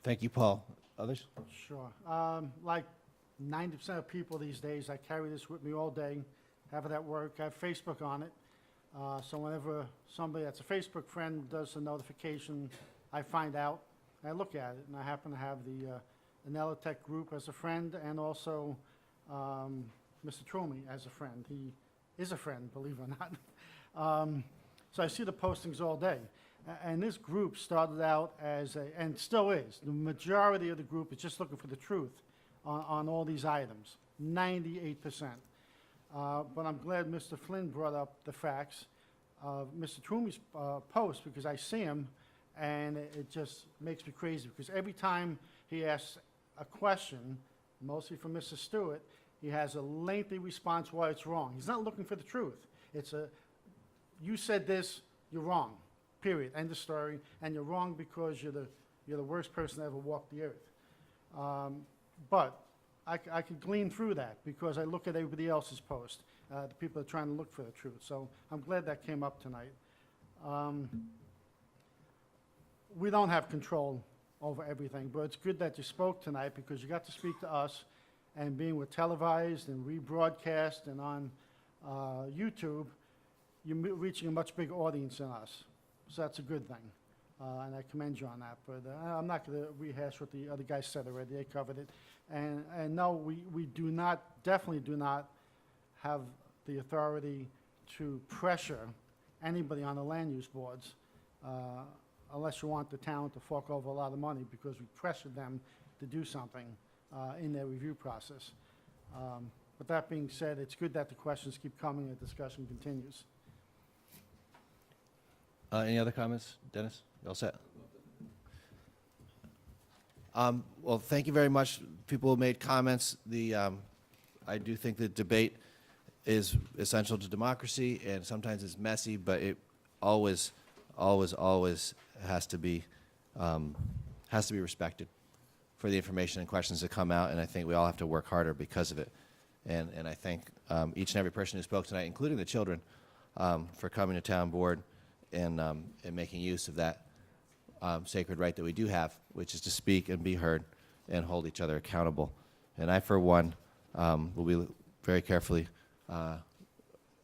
Thank you, Paul. Others? Sure. Like 90% of people these days, I carry this with me all day, have it at work, I have Facebook on it. So whenever somebody that's a Facebook friend does a notification, I find out, I look at it, and I happen to have the Analtech group as a friend, and also Mr. Tromey as a friend. He is a friend, believe it or not. So I see the postings all day. And this group started out as and still is, the majority of the group is just looking for the truth on all these items, 98%. But I'm glad Mr. Flynn brought up the facts of Mr. Tromey's post, because I see him, and it just makes me crazy, because every time he asks a question, mostly from Mrs. Stewart, he has a lengthy response why it's wrong. He's not looking for the truth. It's you said this, you're wrong. Period. End of story. And you're wrong because you're the worst person to ever walk the earth. But I can glean through that because I look at everybody else's post. The people are trying to look for the truth. So I'm glad that came up tonight. We don't have control over everything, but it's good that you spoke tonight because you got to speak to us, and being with televised and rebroadcast and on YouTube, you're reaching a much bigger audience than us. So that's a good thing, and I commend you on that. But I'm not going to rehash what the other guys said already. They covered it. And no, we do not, definitely do not have the authority to pressure anybody on the land use boards, unless you want the town to fork over a lot of money because we pressured them to do something in their review process. But that being said, it's good that the questions keep coming and the discussion continues. Any other comments? Dennis, you all set? Well, thank you very much. People who made comments. I do think the debate is essential to democracy, and sometimes it's messy, but it always has to be respected for the information and questions that come out, and I think we all have to work harder because of it. And I thank each and every person who spoke tonight, including the children, for coming to town board and making use of that sacred right that we do have, which is to speak and be heard and hold each other accountable. And I, for one, will be very carefully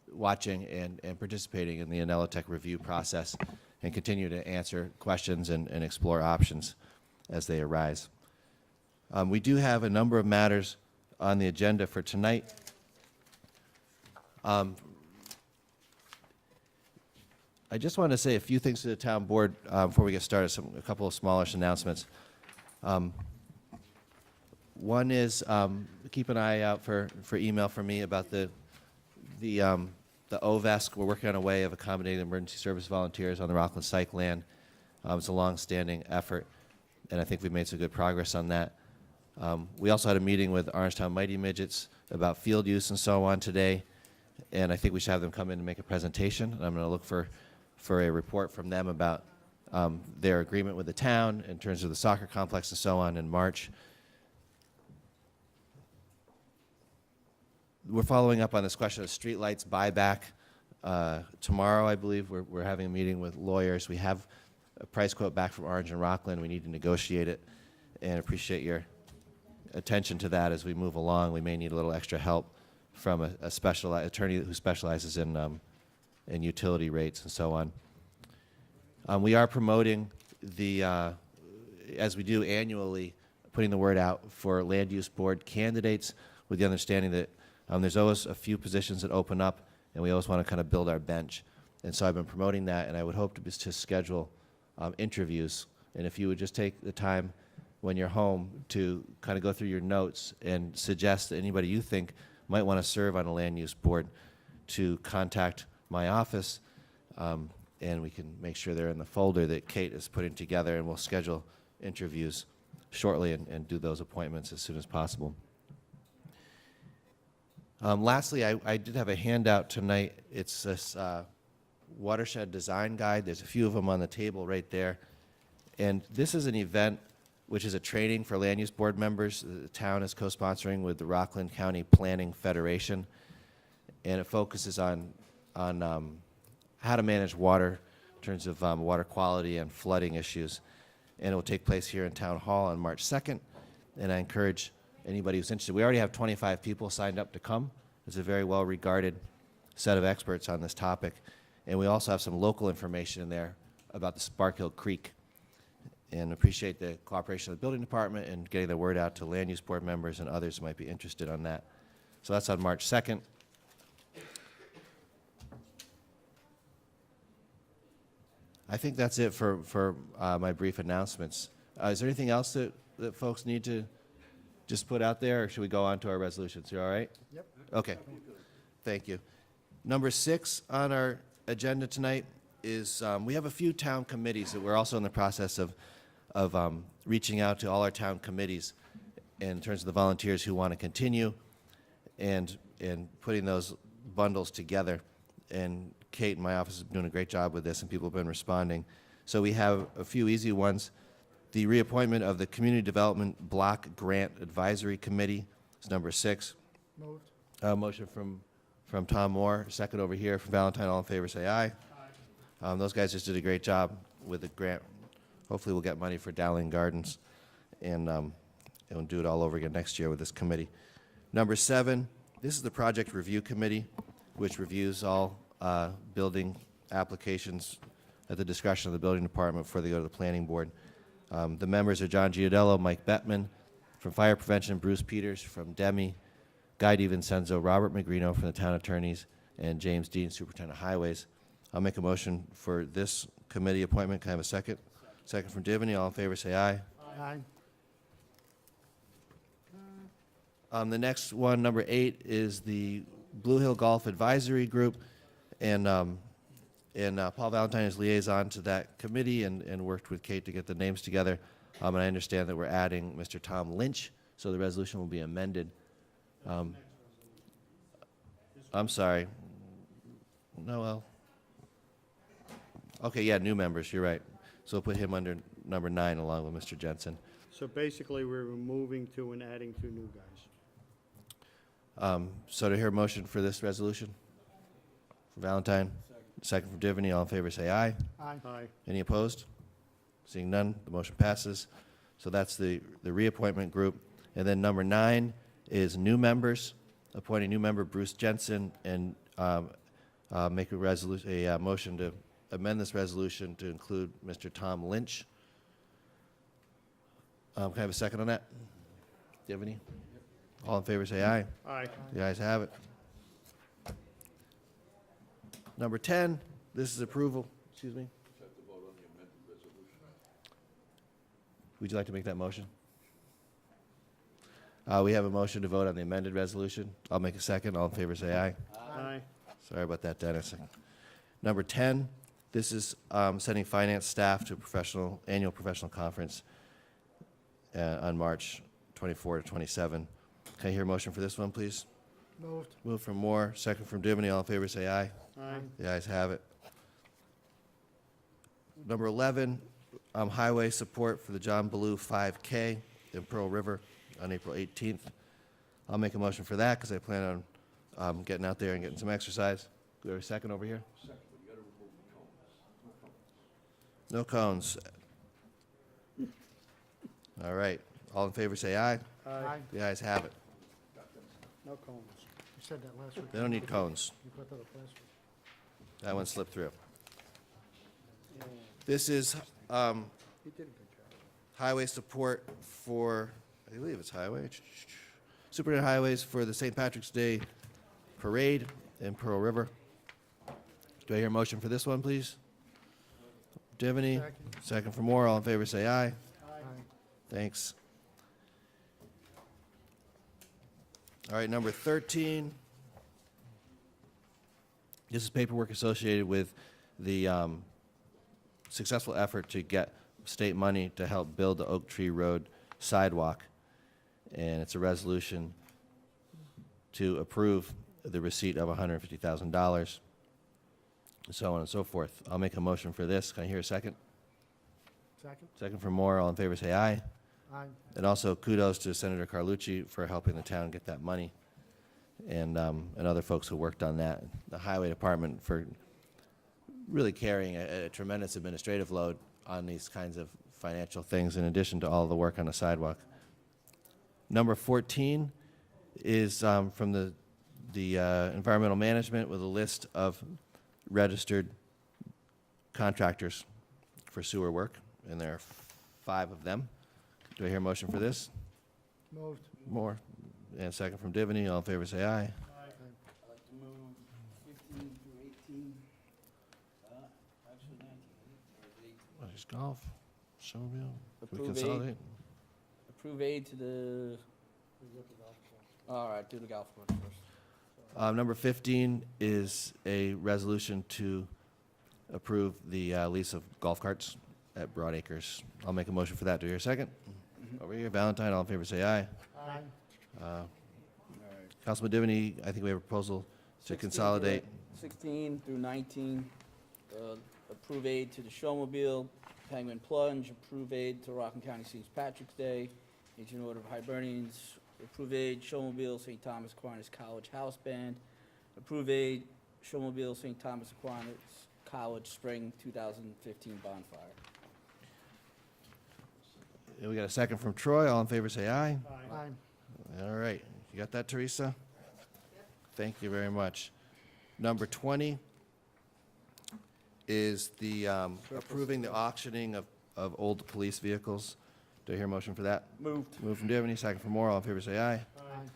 watching and participating in the Anelotech review process and continue to answer questions and explore options as they arise. We do have a number of matters on the agenda for tonight. I just want to say a few things to the town board before we get started, a couple of smallish announcements. One is keep an eye out for email from me about the OVESC. We're working on a way of accommodating emergency service volunteers on the Rockland Psych land. It's a long-standing effort, and I think we've made some good progress on that. We also had a meeting with Orangetown Mighty Midgets about field use and so on today, and I think we should have them come in and make a presentation. And I'm going to look for a report from them about their agreement with the town in terms of the soccer complex and so on in March. We're following up on this question of streetlights buyback. Tomorrow, I believe, we're having a meeting with lawyers. We have a price quote back from Orange and Rockland. We need to negotiate it, and appreciate your attention to that as we move along. We may need a little extra help from a special attorney who specializes in utility rates and so on. We are promoting as we do annually, putting the word out for land use board candidates with the understanding that there's always a few positions that open up, and we always want to kind of build our bench. And so I've been promoting that, and I would hope to schedule interviews. And if you would just take the time when you're home to kind of go through your notes and suggest that anybody you think might want to serve on a land use board to contact my office, and we can make sure they're in the folder that Kate is putting together, and we'll schedule interviews shortly and do those appointments as soon as possible. Lastly, I did have a handout tonight. It's this watershed design guide. There's a few of them on the table right there. And this is an event which is a training for land use board members. The town is co-sponsoring with the Rockland County Planning Federation, and it focuses on how to manage water in terms of water quality and flooding issues. And it will take place here in Town Hall on March 2nd, and I encourage anybody who's interested. We already have 25 people signed up to come. It's a very well-regarded set of experts on this topic. And we also have some local information in there about the Sparkhill Creek, and appreciate the cooperation of the building department and getting the word out to land use board members and others who might be interested on that. So that's on March 2nd. I think that's it for my brief announcements. Is there anything else that folks need to just put out there, or should we go on to our resolutions? You all right? Yep. Okay. Thank you. Number 6 on our agenda tonight is we have a few town committees that we're also in the process of reaching out to all our town committees in terms of the volunteers who want to continue and putting those bundles together. And Kate in my office is doing a great job with this, and people have been responding. So we have a few easy ones. The reappointment of the Community Development Block Grant Advisory Committee is number 6. Moved. Motion from Tom Moore, second over here from Valentine. All in favor, say aye. Those guys just did a great job with the grant. Hopefully we'll get money for Dowling Gardens, and we'll do it all over again next year with this committee. Number 7, this is the Project Review Committee, which reviews all building applications at the discretion of the building department before they go to the planning board. The members are John Giudello, Mike Bettman from Fire Prevention, Bruce Peters from DEMI, Guy DiVincenzo, Robert Magrino from the Town Attorneys, and James Dean, Superintendent of Highways. I'll make a motion for this committee appointment. Can I have a second? Second from Divany. All in favor, say aye. Aye. The next one, number 8, is the Blue Hill Golf Advisory Group, and Paul Valentine is liaison to that committee and worked with Kate to get the names together. And I understand that we're adding Mr. Tom Lynch, so the resolution will be amended. I'm sorry. No, well. Okay, yeah, new members, you're right. So we'll put him under number 9 along with Mr. Jensen. So basically, we're removing 2 and adding 2 new guys. So to hear a motion for this resolution? For Valentine? Second from Divany. All in favor, say aye. Aye. Aye. Any opposed? Seeing none, the motion passes. So that's the reappointment group. And then number 9 is new members, appointing new member Bruce Jensen, and make a motion to amend this resolution to include Mr. Tom Lynch. Can I have a second on that? Do you have any? All in favor, say aye. Aye. The ayes have it. Number 10, this is approval. Excuse me. Would you like to make that motion? We have a motion to vote on the amended resolution. I'll make a second. All in favor, say aye. Aye. Sorry about that, Dennis. Number 10, this is sending finance staff to a annual professional conference on March 24 to 27. Can I hear a motion for this one, please? Moved. Move from Moore, second from Divany. All in favor, say aye. Aye. The ayes have it. Number 11, highway support for the John Ballou 5K in Pearl River on April 18th. I'll make a motion for that because I plan on getting out there and getting some exercise. Do we have a second over here? No cones. All right. All in favor, say aye. Aye. The ayes have it. No cones. You said that last week. They don't need cones. You put that up last week. That one slipped through. This is You did a good job. highway support for, I believe it's highway, Superintendent Highways for the St. Patrick's Day Parade in Pearl River. Do I hear a motion for this one, please? Divany, second from Moore. All in favor, say aye. Aye. Thanks. All right, number 13. This is paperwork associated with the successful effort to get state money to help build the Oak Tree Road sidewalk. And it's a resolution to approve the receipt of $150,000, so on and so forth. I'll make a motion for this. Can I hear a second? Second? Second from Moore. All in favor, say aye. Aye. And also kudos to Senator Carlucci for helping the town get that money, and other folks who worked on that. The Highway Department for really carrying a tremendous administrative load on these kinds of financial things, in addition to all the work on the sidewalk. Number 14 is from the environmental management with a list of registered contractors for sewer work, and there are 5 of them. Do I hear a motion for this? Moved. More. And second from Divany. All in favor, say aye. I'd like to move 15 through 18, actually 19. What is golf? Snowmobile? Can we Approve consolidate? Approve aid to the, all right, do the golf course first. Number 15 is a resolution to approve the lease of golf carts at Broad Acres. I'll make a motion for that. Do you hear a second? Over here, Valentine. All in favor, say aye. Aye. Councilman Divany, I think we have a proposal to 16 consolidate. 16 through 19, approve aid to the Showmobile, Penguin Plunge, approve aid to Rockland County St. Patrick's Day, Legion Order of Hibernians, approve aid Showmobile, St. Thomas Aquinas College House Band, approve aid Showmobile, St. Thomas Aquinas College Spring 2015 Bonfire. And we got a second from Troy. All in favor, say aye. Aye. All right. You got that, Teresa? Thank you very much. Number 20 is the approving the auctioning of old police vehicles. Do I hear a motion for that? Moved. Move from Divany, second from Moore. All in favor, say aye. Aye.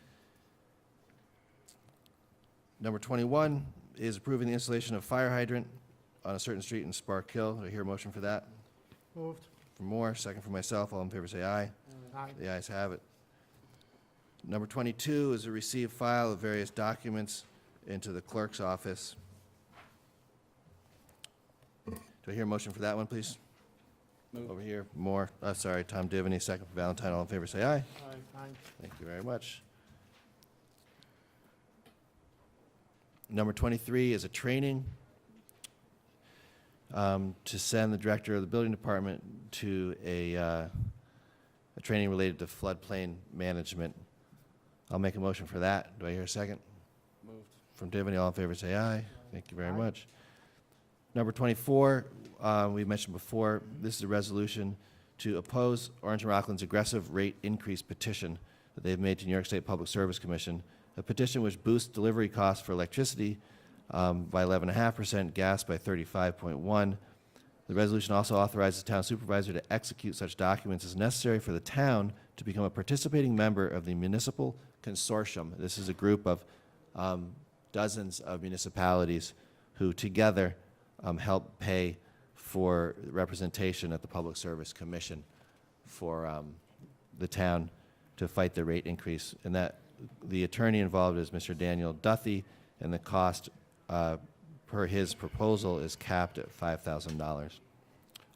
Number 21 is approving the installation of fire hydrant on a certain street in Spark Hill. Do I hear a motion for that? Moved. For Moore, second for myself. All in favor say aye. Aye. The ayes have it. Number 22 is a receive file of various documents into the clerk's office. Do I hear a motion for that one, please? Move. Over here, Moore, sorry, Tom Divany, second for Valentine. All in favor say aye. Aye. Aye. Thank you very much. Number 23 is a training to send the director of the building department to a training related to floodplain management. I'll make a motion for that. Do I hear a second? Moved. From Divany, all in favor say aye. Thank you very much. Number 24, we mentioned before, this is a resolution to oppose Orange and Rockland's aggressive rate increase petition that they've made to New York State Public Service Commission, a petition which boosts delivery costs for electricity by 11.5%, gas by 35.1%. The resolution also authorizes the town supervisor to execute such documents as necessary for the town to become a participating member of the municipal consortium. This is a group of dozens of municipalities who together help pay for representation at the Public Service Commission for the town to fight the rate increase. And that the attorney involved is Mr. Daniel Duthie, and the cost per his proposal is capped at $5,000.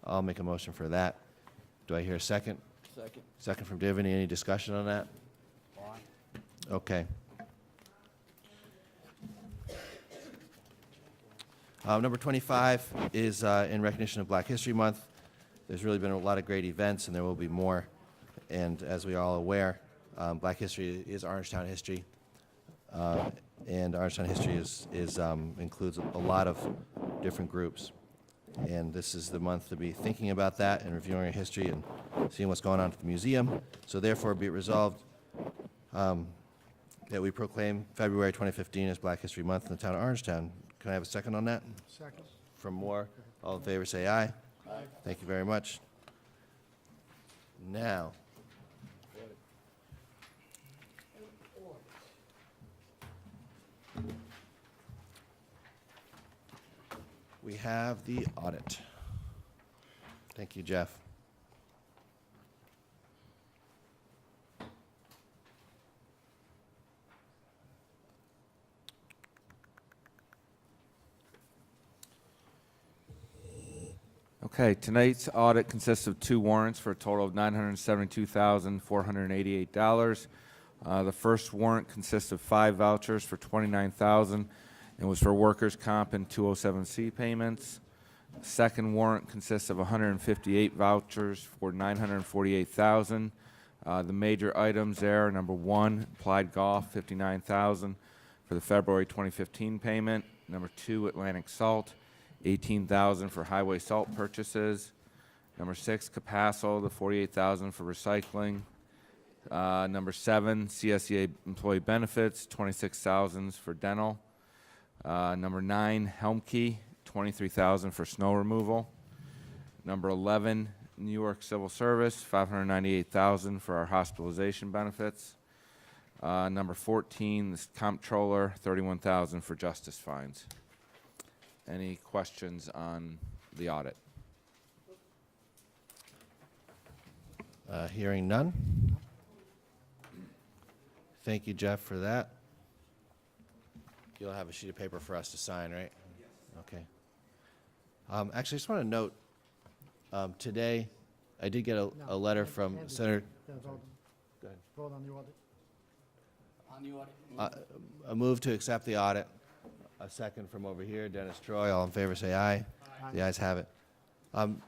I'll make a motion for that. Do I hear a second? Second. Second from Divany. Any discussion on that? Okay. Number 25 is in recognition of Black History Month. There's really been a lot of great events, and there will be more. And as we are all aware, Black history is Orangetown history, and Orangetown history includes a lot of different groups. And this is the month to be thinking about that and reviewing our history and seeing what's going on at the museum. So therefore, be it resolved that we proclaim February 2015 as Black History Month in the town of Orangetown. Can I have a second on that? Second. From Moore. All in favor, say aye. Aye. Thank you very much. Now, we have the audit. Thank you, Jeff. Okay, tonight's audit consists of 2 warrants for a total of $972,488. The first warrant consists of 5 vouchers for $29,000 and was for workers' comp and 207C payments. The second warrant consists of 158 vouchers for $948,000. The major items there are number 1, applied golf, $59,000 for the February 2015 payment. Number 2, Atlantic Salt, $18,000 for highway salt purchases. Number 6, Capasso, the $48,000 for recycling. Number 7, CSEA employee benefits, $26,000 for dental. Number 9, Helmke, $23,000 for snow removal. Number 11, New York Civil Service, $598,000 for our hospitalization benefits. Number 14, the comptroller, $31,000 for justice fines. Any questions on the audit? Hearing none. Thank you, Jeff, for that. You'll have a sheet of paper for us to sign, right? Yes. Okay. Actually, I just want to note, today, I did get a letter from Senator. Yeah, vote. Go ahead. Vote on the audit. On the audit. A move to accept the audit. A second from over here, Dennis Troy. All in favor, say aye. Aye. The ayes have it.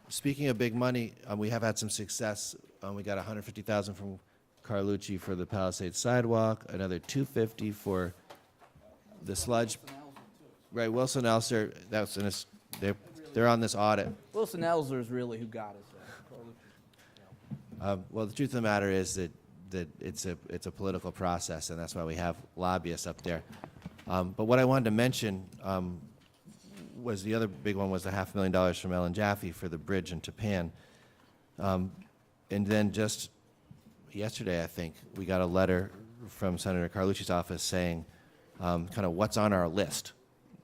Speaking of big money, we have had some success. We got $150,000 from Carlucci for the Palisades sidewalk, another $250 for the sludge. Right, Wilson Elser. That's in this. They're on this audit. Wilson Elser is really who got us there. Well, the truth of the matter is that it's a political process, and that's why we have lobbyists up there. But what I wanted to mention was the other big one was the $500,000 from Ellen Jaffe for the bridge in Tapan. And then just yesterday, I think, we got a letter from Senator Carlucci's office saying kind of what's on our list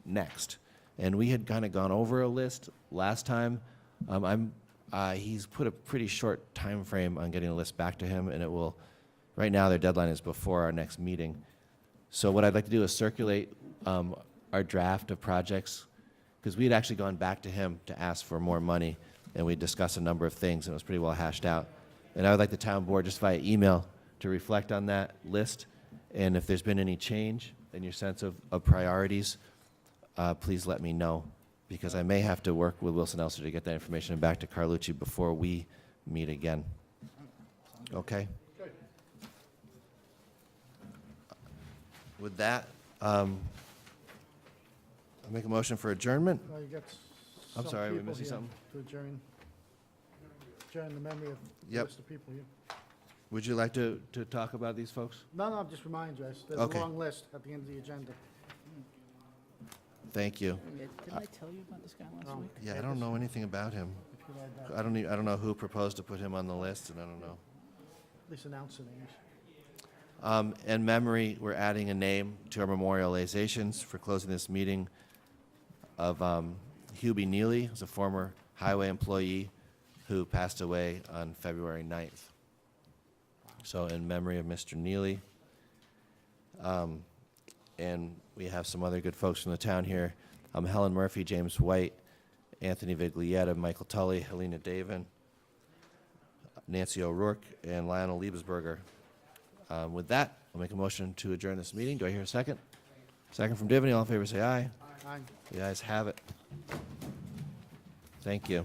next. And we had kind of gone over a list last time. He's put a pretty short time frame on getting the list back to him, and it will, right now, their deadline is before our next meeting. So what I'd like to do is circulate our draft of projects, because we had actually gone back to him to ask for more money, and we discussed a number of things, and it was pretty well hashed out. And I would like the town board, just via email, to reflect on that list, and if there's been any change in your sense of priorities, please let me know, because I may have to work with Wilson Elster to get that information back to Carlucci before we meet again. Okay? With that, I'll make a motion for adjournment. Well, you got I'm some sorry, are we people missing here something? To adjourn the memory of the Yep. list of people here. Would you like to talk about these folks? No, just remind you, there's Okay. a long list at the end of the agenda. Thank you. Didn't I tell you about this guy last week? Yeah, I don't know anything about him. If you like that. I don't know who proposed to put him on the list, and I don't know. At least announce the names. In memory, we're adding a name to our memorializations for closing this meeting of Hubie Neely, who's a former highway employee who passed away on February 9th. So in memory of Mr. Neely. And we have some other good folks from the town here. Helen Murphy, James White, Anthony Viglietta, Michael Tully, Helena Davin, Nancy O'Rourke, and Lionel Liebesberger. With that, I'll make a motion to adjourn this meeting. Do I hear a second? Second from Divany. All in favor, say aye. Aye. The ayes have it. Thank you.